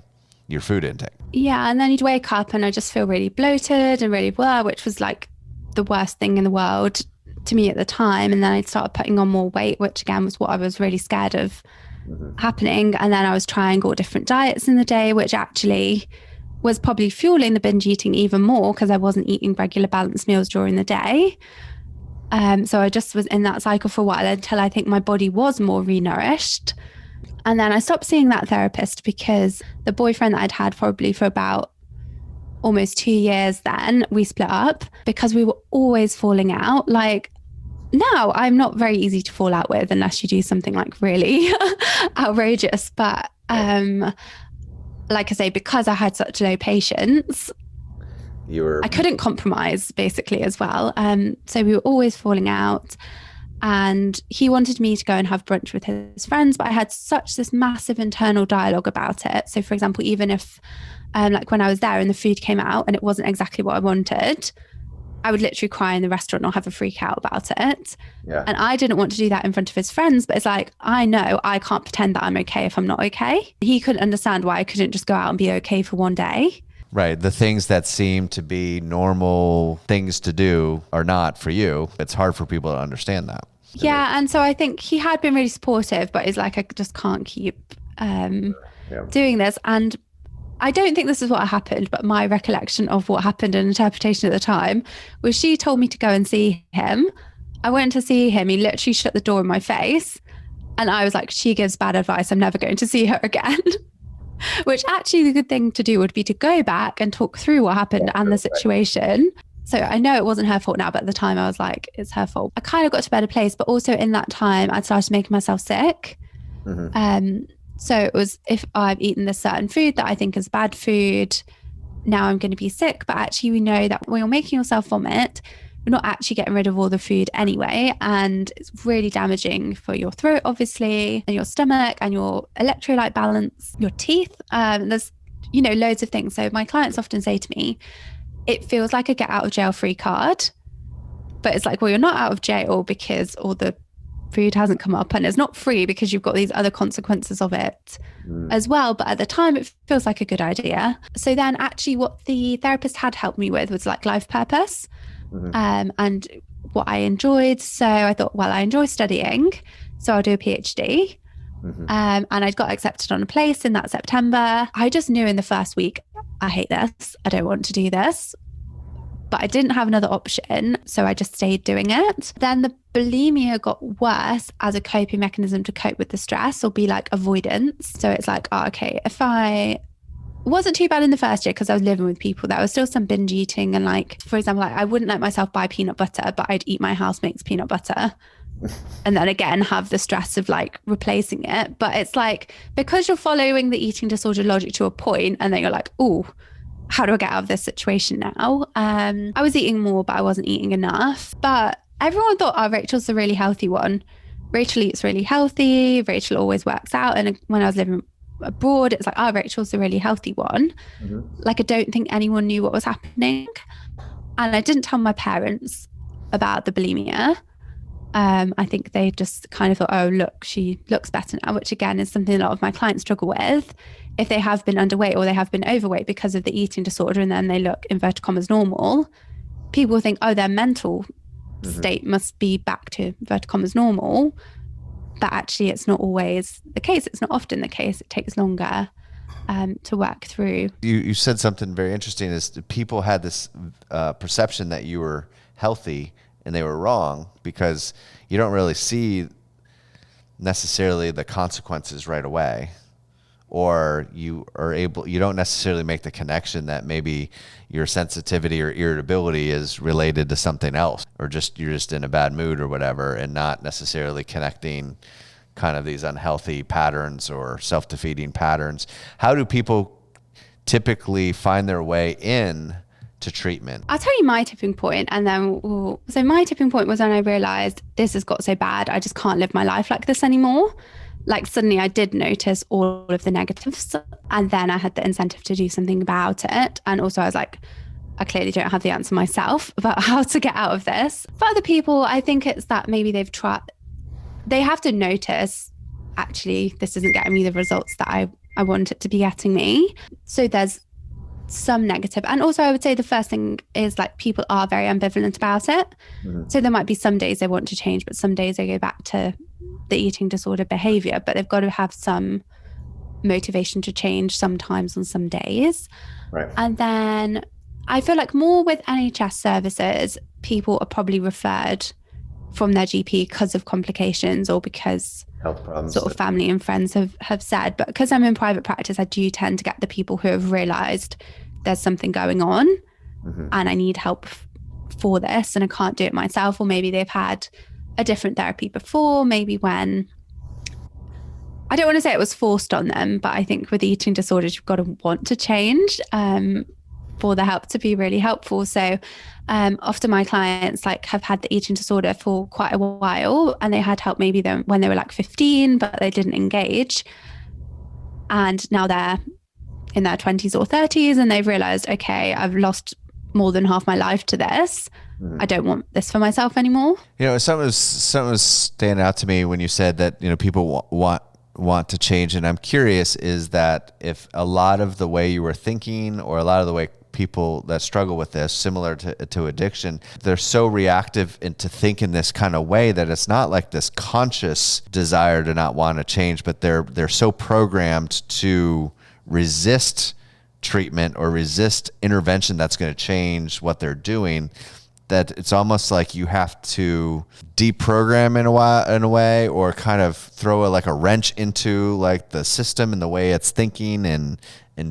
your food intake. Yeah, and then you'd wake up and I just feel really bloated and really blah, which was like the worst thing in the world to me at the time. And then I'd started putting on more weight, which again was what I was really scared of happening. And then I was trying all different diets in the day, which actually was probably fueling the binge eating even more because I wasn't eating regular balanced meals during the day. So I just was in that cycle for a while until I think my body was more renourished. And then I stopped seeing that therapist because the boyfriend that I'd had probably for about almost 2 years then, we split up because we were always falling out. Like now I'm not very easy to fall out with unless you do something like really outrageous. But like I say, because I had such low patience, I couldn't compromise basically as well. So we were always falling out. And he wanted me to go and have brunch with his friends, but I had such this massive internal dialogue about it. So for example, even if like when I was there and the food came out and it wasn't exactly what I wanted, I would literally cry in the restaurant or have a freak out about it. Yeah. And I didn't want to do that in front of his friends, but it's like, I know I can't pretend that I'm okay if I'm not okay. He couldn't understand why I couldn't just go out and be okay for one day. Right. The things that seem to be normal things to do are not for you. It's hard for people to understand that. Yeah. And so I think he had been really supportive, but he's like, I just can't keep doing this. And I don't think this is what happened, but my recollection of what happened and interpretation at the time was she told me to go and see him. I went to see him. He literally shut the door in my face. And I was like, she gives bad advice. I'm never going to see her again. Which actually the good thing to do would be to go back and talk through what happened and the situation. So I know it wasn't her fault now, but at the time I was like, it's her fault. I kind of got to a better place, but also in that time I'd started making myself sick. So it was, if I've eaten this certain food that I think is bad food, now I'm going to be sick. But actually we know that when you're making yourself vomit, you're not actually getting rid of all the food anyway. And it's really damaging for your throat, obviously, and your stomach and your electrolyte balance, your teeth. There's, loads of things. So my clients often say to me, it feels like a get out of jail free card, but it's like, well, you're not out of jail because all the food hasn't come up, and it's not free because you've got these other consequences of it as well. But at the time it feels like a good idea. So then actually what the therapist had helped me with was like life purpose. And what I enjoyed. So I thought, well, I enjoy studying, so I'll do a PhD. And I got accepted on a place in that September. I just knew in the first week, I hate this. I don't want to do this. But I didn't have another option, so I just stayed doing it. Then the bulimia got worse as a coping mechanism to cope with the stress or be like avoidance. So it's like, okay, if I wasn't too bad in the first year because I was living with people, there was still some binge eating. And like, for example, like I wouldn't let myself buy peanut butter, but I'd eat my housemate's peanut butter. And then again, have the stress of like replacing it. But it's like, because you're following the eating disorder logic to a point, and then you're like, oh, how do I get out of this situation now? I was eating more, but I wasn't eating enough. But everyone thought, oh, Rachel's the really healthy one. Rachel eats really healthy. Rachel always works out. And when I was living abroad, it's like, oh, Rachel's the really healthy one. Like, I don't think anyone knew what was happening. And I didn't tell my parents about the bulimia. I think they just kind of thought, oh, look, she looks better now, which again is something a lot of my clients struggle with. If they have been underweight or they have been overweight because of the eating disorder, and then they look, inverted commas, normal, people think, oh, their mental state must be back to, inverted commas, normal. But actually it's not always the case. It's not often the case. It takes longer to work through. You said something very interesting, is people had this perception that you were healthy, and they were wrong because you don't really see necessarily the consequences right away, or you don't necessarily make the connection that maybe your sensitivity or irritability is related to something else, or you're just in a bad mood or whatever, and not necessarily connecting kind of these unhealthy patterns or self-defeating patterns. How do people typically find their way in to treatment? I'll tell you my tipping point, and then so my tipping point was when I realized this has got so bad, I just can't live my life like this anymore. Like suddenly I did notice all of the negatives, and then I had the incentive to do something about it. And also I was like, I clearly don't have the answer myself about how to get out of this. For other people, I think it's that maybe they have to notice, actually, this isn't getting me the results that I want it to be getting me. So there's some negative. And also I would say the first thing is like people are very ambivalent about it. So there might be some days they want to change, but some days they go back to the eating disorder behavior, but they've got to have some motivation to change sometimes on some days. Right. And then I feel like more with NHS services, people are probably referred from their GP because of complications or because health problems, sort of family and friends have said. But because I'm in private practice, I do tend to get the people who have realized there's something going on and I need help for this and I can't do it myself. Or maybe they've had a different therapy before, maybe when, I don't want to say it was forced on them, but I think with eating disorders, you've got to want to change for the help to be really helpful. So often my clients like have had the eating disorder for quite a while and they had help maybe them when they were like 15, but they didn't engage. And now they're in their 20s or 30s and they've realized, okay, I've lost more than half my life to this. I don't want this for myself anymore. You know, something was standing out to me when you said that, you know, people want to change. And I'm curious, is that if a lot of the way you were thinking or a lot of the way people that struggle with this, similar to addiction, they're so reactive into think in this kind of way that it's not like this conscious desire to not want to change, but they're so programmed to resist treatment or resist intervention that's going to change what they're doing, that it's almost like you have to deprogram in a way or kind of throw a wrench into like the system and the way it's thinking and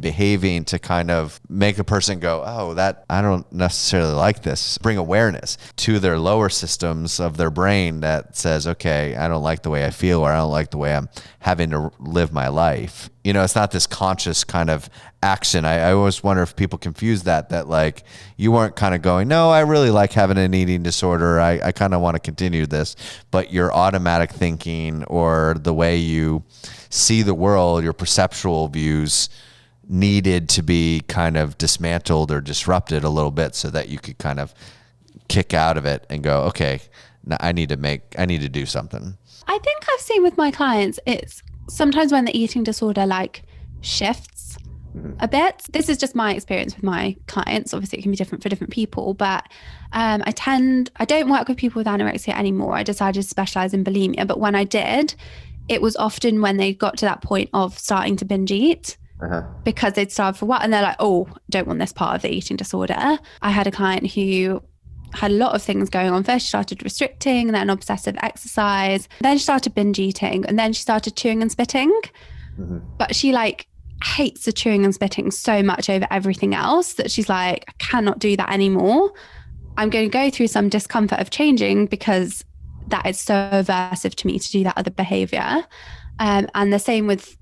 behaving to kind of make a person go, oh, that I don't necessarily like this. Bring awareness to their lower systems of their brain that says, okay, I don't like the way I feel or I don't like the way I'm having to live my life. You know, it's not this conscious kind of action. I always wonder if people confuse that like you weren't kind of going, no, I really like having an eating disorder. I kind of want to continue this, but your automatic thinking or the way you see the world, your perceptual views needed to be kind of dismantled or disrupted a little bit so that you could kind of kick out of it and go, okay, now I need to do something. I think I've seen with my clients, it's sometimes when the eating disorder like shifts a bit. This is just my experience with my clients. Obviously it can be different for different people, but I don't work with people with anorexia anymore. I decided to specialize in bulimia, but when I did, it was often when they got to that point of starting to binge eat. Because they'd starved for a while and they're like, oh, don't want this part of the eating disorder. I had a client who had a lot of things going on. First, she started restricting, then obsessive exercise. Then she started binge eating and then she started chewing and spitting. But she like hates the chewing and spitting so much over everything else that she's like, I cannot do that anymore. I'm going to go through some discomfort of changing because that is so aversive to me to do that other behavior. And the same with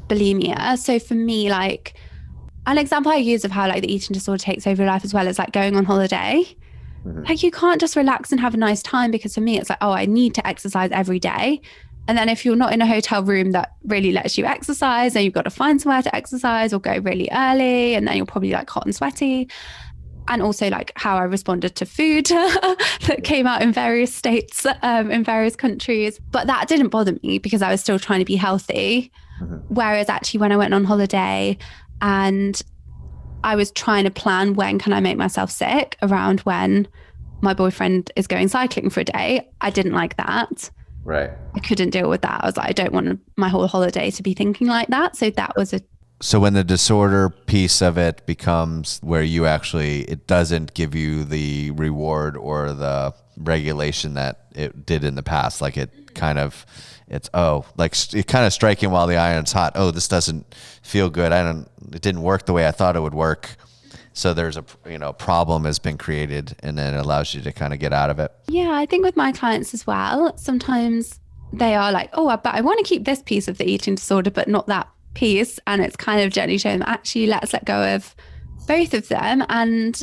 bulimia. So for me, like an example I use of how like the eating disorder takes over your life as well is like going on holiday. Like you can't just relax and have a nice time, because for me it's like, oh, I need to exercise every day. And then if you're not in a hotel room that really lets you exercise, then you've got to find somewhere to exercise or go really early, and then you're probably like hot and sweaty. And also like how I responded to food that came out in various states, in various countries. But that didn't bother me because I was still trying to be healthy. Whereas actually when I went on holiday and I was trying to plan when can I make myself sick around when my boyfriend is going cycling for a day, I didn't like that. Right. I couldn't deal with that. I was like, I don't want my whole holiday to be thinking like that. So that was So when the disorder piece of it becomes where you actually, it doesn't give you the reward or the regulation that it did in the past, like it kind of, it's, oh, like it kind of striking while the iron's hot. Oh, this doesn't feel good. It didn't work the way I thought it would work. So there's a, problem has been created and then it allows you to kind of get out of it. Yeah, I think with my clients as well, sometimes they are like, oh, but I want to keep this piece of the eating disorder, but not that piece. And it's kind of gently showing them, actually, let's let go of both of them. And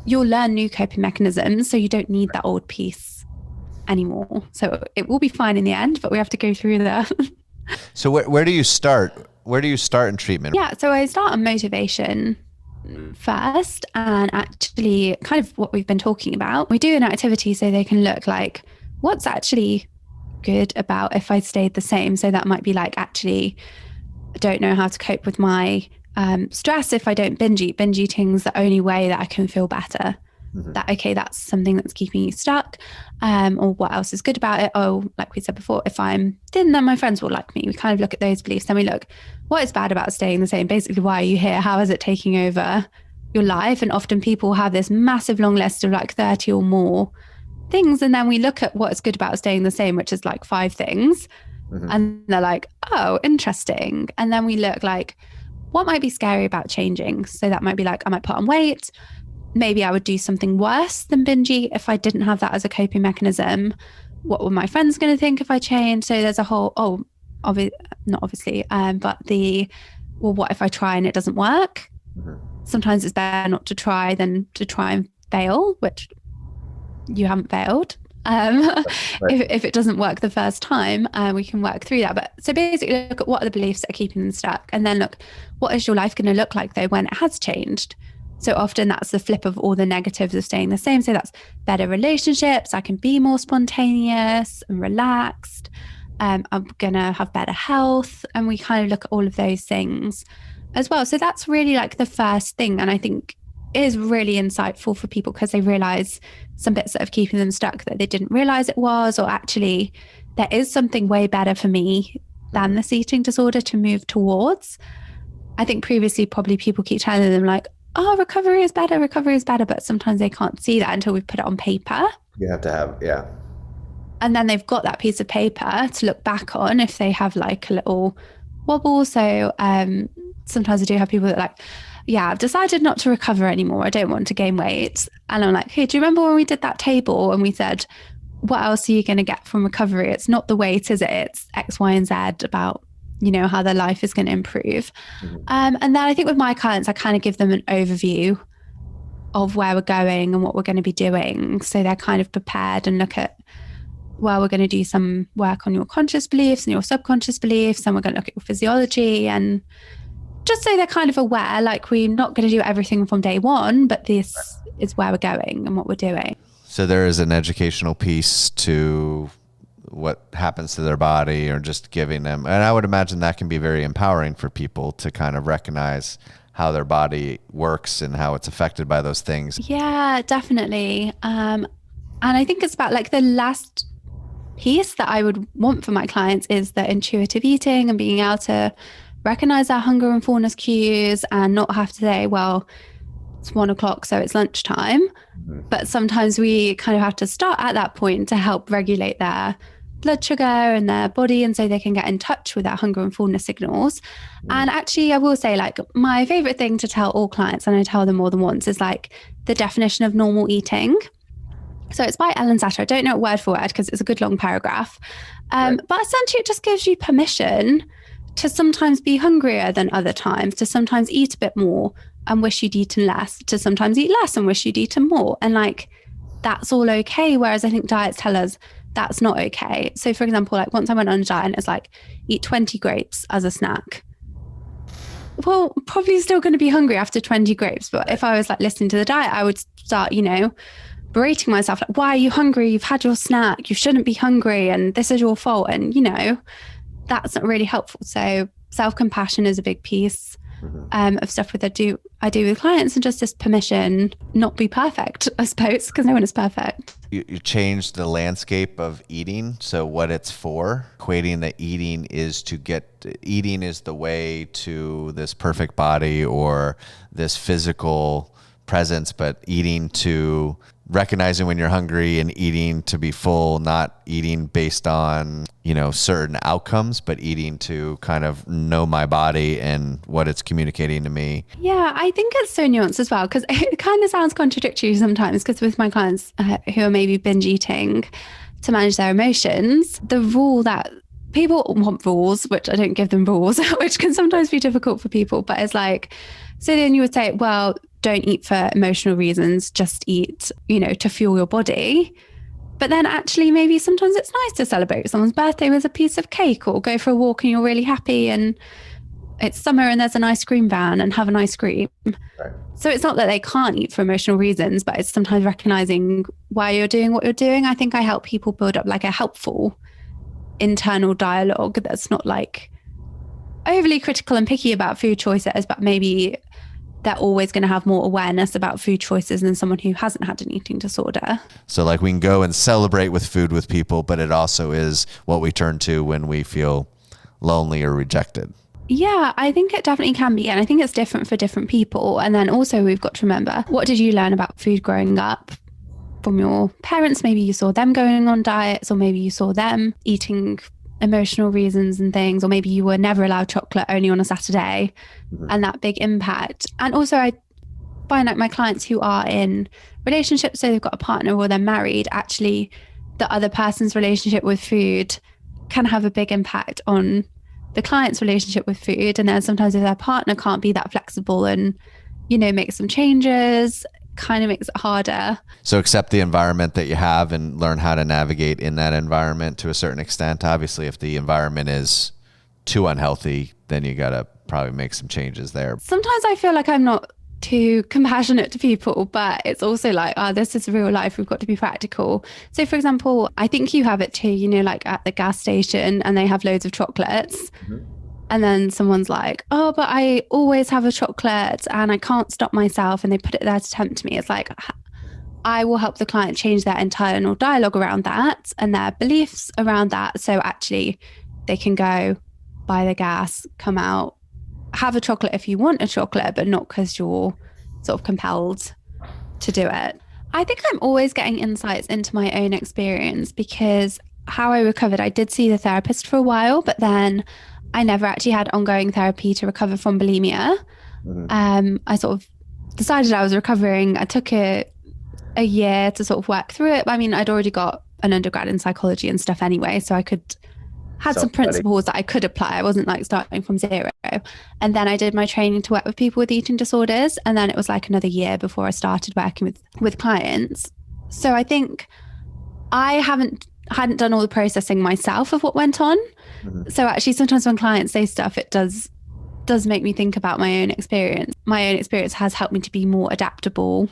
you'll learn new coping mechanisms. So you don't need that old piece anymore. So it will be fine in the end, but we have to go through that. So where do you start? Where do you start in treatment? Yeah. So I start on motivation first, and actually kind of what we've been talking about. We do an activity so they can look like what's actually good about if I stayed the same. So that might be like, actually, I don't know how to cope with my stress if I don't binge eat. Binge eating is the only way that I can feel better. That, okay, that's something that's keeping you stuck. Or what else is good about it? Oh, like we said before, if I'm thin, then my friends will like me. We kind of look at those beliefs. Then we look, what is bad about staying the same? Basically, why are you here? How is it taking over your life? And often people have this massive long list of like 30 or more things. And then we look at what's good about staying the same, which is like 5 things. And they're like, oh, interesting. And then we look like, what might be scary about changing? So that might be like, I might put on weight. Maybe I would do something worse than binge eat if I didn't have that as a coping mechanism. What were my friends going to think if I changed? So there's a whole, not obviously, but what if I try and it doesn't work? Sometimes it's better not to try than to try and fail, which you haven't failed. Right. If it doesn't work the first time, we can work through that. But so basically look at what are the beliefs that are keeping them stuck, and then look, what is your life going to look like though when it has changed? So often that's the flip of all the negatives of staying the same. So that's better relationships. I can be more spontaneous and relaxed. I'm going to have better health. And we kind of look at all of those things as well. So that's really like the first thing. And I think is really insightful for people because they realize some bits that are keeping them stuck that they didn't realize it was, or actually there is something way better for me than this eating disorder to move towards. I think previously probably people keep telling them like, oh, recovery is better, but sometimes they can't see that until we put it on paper. You have to have, yeah. And then they've got that piece of paper to look back on if they have like a little wobble. So sometimes I do have people that are like, yeah, I've decided not to recover anymore. I don't want to gain weight. And I'm like, hey, do you remember when we did that table and we said, what else are you going to get from recovery? It's not the weight, is it? It's X, Y, and Z about, you know, how their life is going to improve. And then I think with my clients, I kind of give them an overview of where we're going and what we're going to be doing. So they're kind of prepared and look at, well, we're going to do some work on your conscious beliefs and your subconscious beliefs, and we're going to look at your physiology, and just so they're kind of aware, like we're not going to do everything from day one, but this is where we're going and what we're doing. So there is an educational piece to what happens to their body, or just giving them, and I would imagine that can be very empowering for people to kind of recognize how their body works and how it's affected by those things. Yeah, definitely. And I think it's about like the last piece that I would want for my clients is the intuitive eating and being able to recognize our hunger and fullness cues and not have to say, well, it's 1:00, so it's lunchtime. But sometimes we kind of have to start at that point to help regulate their blood sugar and their body, and so they can get in touch with their hunger and fullness signals. And actually, I will say, like, my favorite thing to tell all clients, and I tell them more than once, is like the definition of normal eating. So it's by Ellen Satter. I don't know it word for word because it's a good long paragraph. But essentially it just gives you permission to sometimes be hungrier than other times, to sometimes eat a bit more and wish you'd eaten less, to sometimes eat less and wish you'd eaten more. And like, that's all okay. Whereas I think diets tell us that's not okay. So for example, like once I went on a diet and it's like, eat 20 grapes as a snack. Well, probably still going to be hungry after 20 grapes. But if I was like listening to the diet, I would start, you know, berating myself, like, why are you hungry? You've had your snack. You shouldn't be hungry. And this is your fault. And, you know, that's not really helpful. So self-compassion is a big piece of stuff I do with clients, and just this permission, not be perfect, I suppose, because no one is perfect. You changed the landscape of eating. So what it's for, equating that eating is the way to this perfect body or this physical presence, but eating to recognizing when you're hungry and eating to be full, not eating based on, you know, certain outcomes, but eating to kind of know my body and what it's communicating to me. Yeah, I think it's so nuanced as well, because it kind of sounds contradictory sometimes, because with my clients who are maybe binge eating to manage their emotions, the rule that people want rules, which I don't give them rules, which can sometimes be difficult for people. But it's like, so then you would say, well, don't eat for emotional reasons, just eat, to fuel your body. But then actually, maybe sometimes it's nice to celebrate someone's birthday with a piece of cake, or go for a walk and you're really happy and it's summer and there's an ice cream van and have an ice cream. Right. So it's not that they can't eat for emotional reasons, but it's sometimes recognizing why you're doing what you're doing. I think I help people build up like a helpful internal dialogue that's not like overly critical and picky about food choices, but maybe they're always going to have more awareness about food choices than someone who hasn't had an eating disorder. So like we can go and celebrate with food with people, but it also is what we turn to when we feel lonely or rejected. Yeah, I think it definitely can be. And I think it's different for different people. And then also we've got to remember, what did you learn about food growing up from your parents? Maybe you saw them going on diets, or maybe you saw them eating emotional reasons and things, or maybe you were never allowed chocolate, only on a Saturday, and that big impact. And also I find like my clients who are in relationships, so they've got a partner or they're married, actually the other person's relationship with food can have a big impact on the client's relationship with food. And then sometimes if their partner can't be that flexible and, make some changes, kind of makes it harder. So accept the environment that you have and learn how to navigate in that environment to a certain extent. Obviously, if the environment is too unhealthy, then you got to probably make some changes there. Sometimes I feel like I'm not too compassionate to people, but it's also like, this is real life. We've got to be practical. So for example, I think you have it too, like at the gas station and they have loads of chocolates. And then someone's like, oh, but I always have a chocolate and I can't stop myself. And they put it there to tempt me. It's like, I will help the client change their internal dialogue around that and their beliefs around that. So actually they can go buy the gas, come out, have a chocolate if you want a chocolate, but not because you're sort of compelled to do it. I think I'm always getting insights into my own experience, because how I recovered, I did see the therapist for a while, but then I never actually had ongoing therapy to recover from bulimia. I sort of decided I was recovering. I took a year to sort of work through it. I mean, I'd already got an undergrad in psychology and stuff anyway, so I had some principles that I could apply. I wasn't like starting from zero. And then I did my training to work with people with eating disorders. And then it was like another year before I started working with clients. So I think I hadn't done all the processing myself of what went on. So actually sometimes when clients say stuff, it does make me think about my own experience. My own experience has helped me to be more adaptable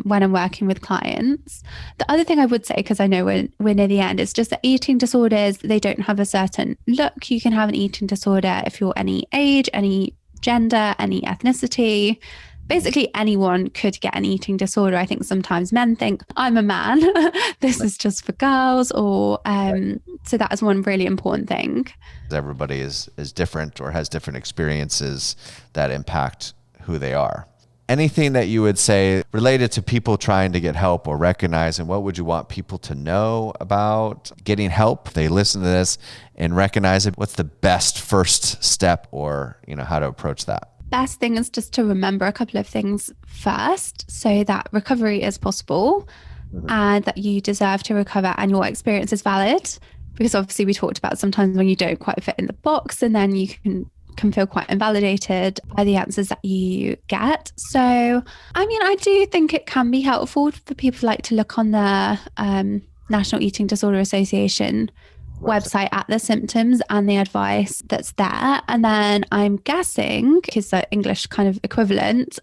when I'm working with clients. The other thing I would say, because I know we're near the end, is just that eating disorders, they don't have a certain look. You can have an eating disorder if you're any age, any gender, any ethnicity. Basically anyone could get an eating disorder. I think sometimes men think, I'm a man, this is just for girls, or so that is one really important thing. Everybody is different or has different experiences that impact who they are. Anything that you would say related to people trying to get help or recognize, and what would you want people to know about getting help? If they listen to this and recognize it, what's the best first step, or how to approach that? Best thing is just to remember a couple of things first, so that recovery is possible and that you deserve to recover and your experience is valid. Because obviously we talked about sometimes when you don't quite fit in the box, and then you can feel quite invalidated by the answers that you get. So, I mean, I do think it can be helpful for people like to look on the National Eating Disorder Association website at the symptoms and the advice that's there. And then I'm guessing, because the English kind of equivalent,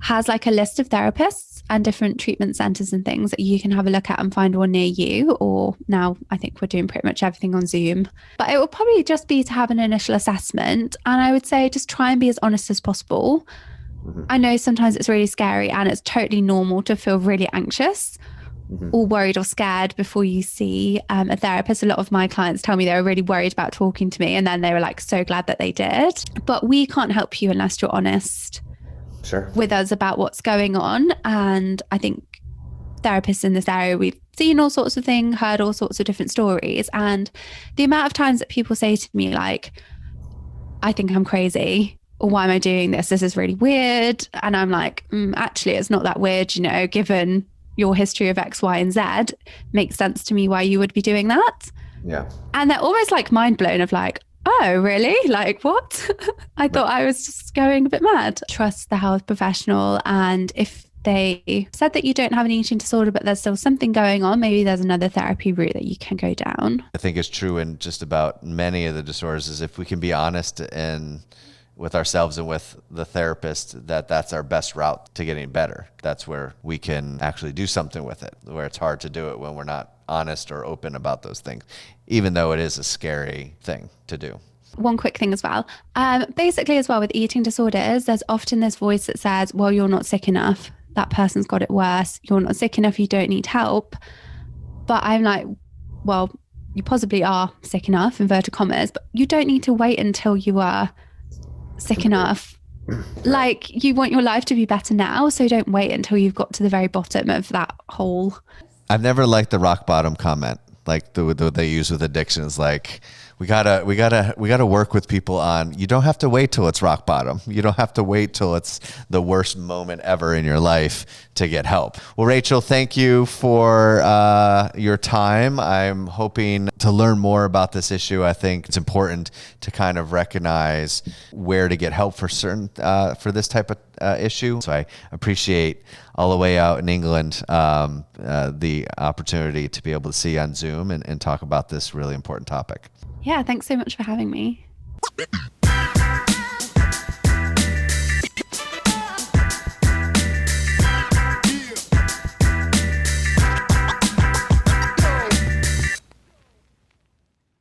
has like a list of therapists and different treatment centers and things that you can have a look at and find one near you. Or now I think we're doing pretty much everything on Zoom. But it will probably just be to have an initial assessment. And I would say just try and be as honest as possible. I know sometimes it's really scary, and it's totally normal to feel really anxious or worried or scared before you see a therapist. A lot of my clients tell me they were really worried about talking to me, and then they were like so glad that they did. But we can't help you unless you're honest with us about what's going on. And I think therapists in this area, we've seen all sorts of things, heard all sorts of different stories. And the amount of times that people say to me like, I think I'm crazy, or why am I doing this? This is really weird. And I'm like, actually, it's not that weird, given your history of X, Y, and Z, makes sense to me why you would be doing that. Yeah. And they're almost like mind blown of like, oh, really? Like, what? I thought I was just going a bit mad. Trust the health professional. And if they said that you don't have an eating disorder, but there's still something going on, maybe there's another therapy route that you can go down. I think it's true in just about many of the disorders is if we can be honest and with ourselves and with the therapist, that's our best route to getting better. That's where we can actually do something with it, where it's hard to do it when we're not honest or open about those things, even though it is a scary thing to do. One quick thing as well. Basically, as well with eating disorders, there's often this voice that says, well, you're not sick enough. That person's got it worse. You're not sick enough. You don't need help. But I'm like, well, you possibly are sick enough, inverted commas, but you don't need to wait until you are sick enough. Like, you want your life to be better now, so don't wait until you've got to the very bottom of that hole. I've never liked the rock bottom comment, like the they use with addictions. Like we gotta work with people on. You don't have to wait till it's rock bottom. You don't have to wait till it's the worst moment ever in your life to get help. Well, Rachel, thank you for your time. I'm hoping to learn more about this issue. I think it's important to kind of recognize where to get help for for this type of issue. So I appreciate all the way out in England the opportunity to be able to see you on Zoom and talk about this really important topic. Yeah, thanks so much for having me.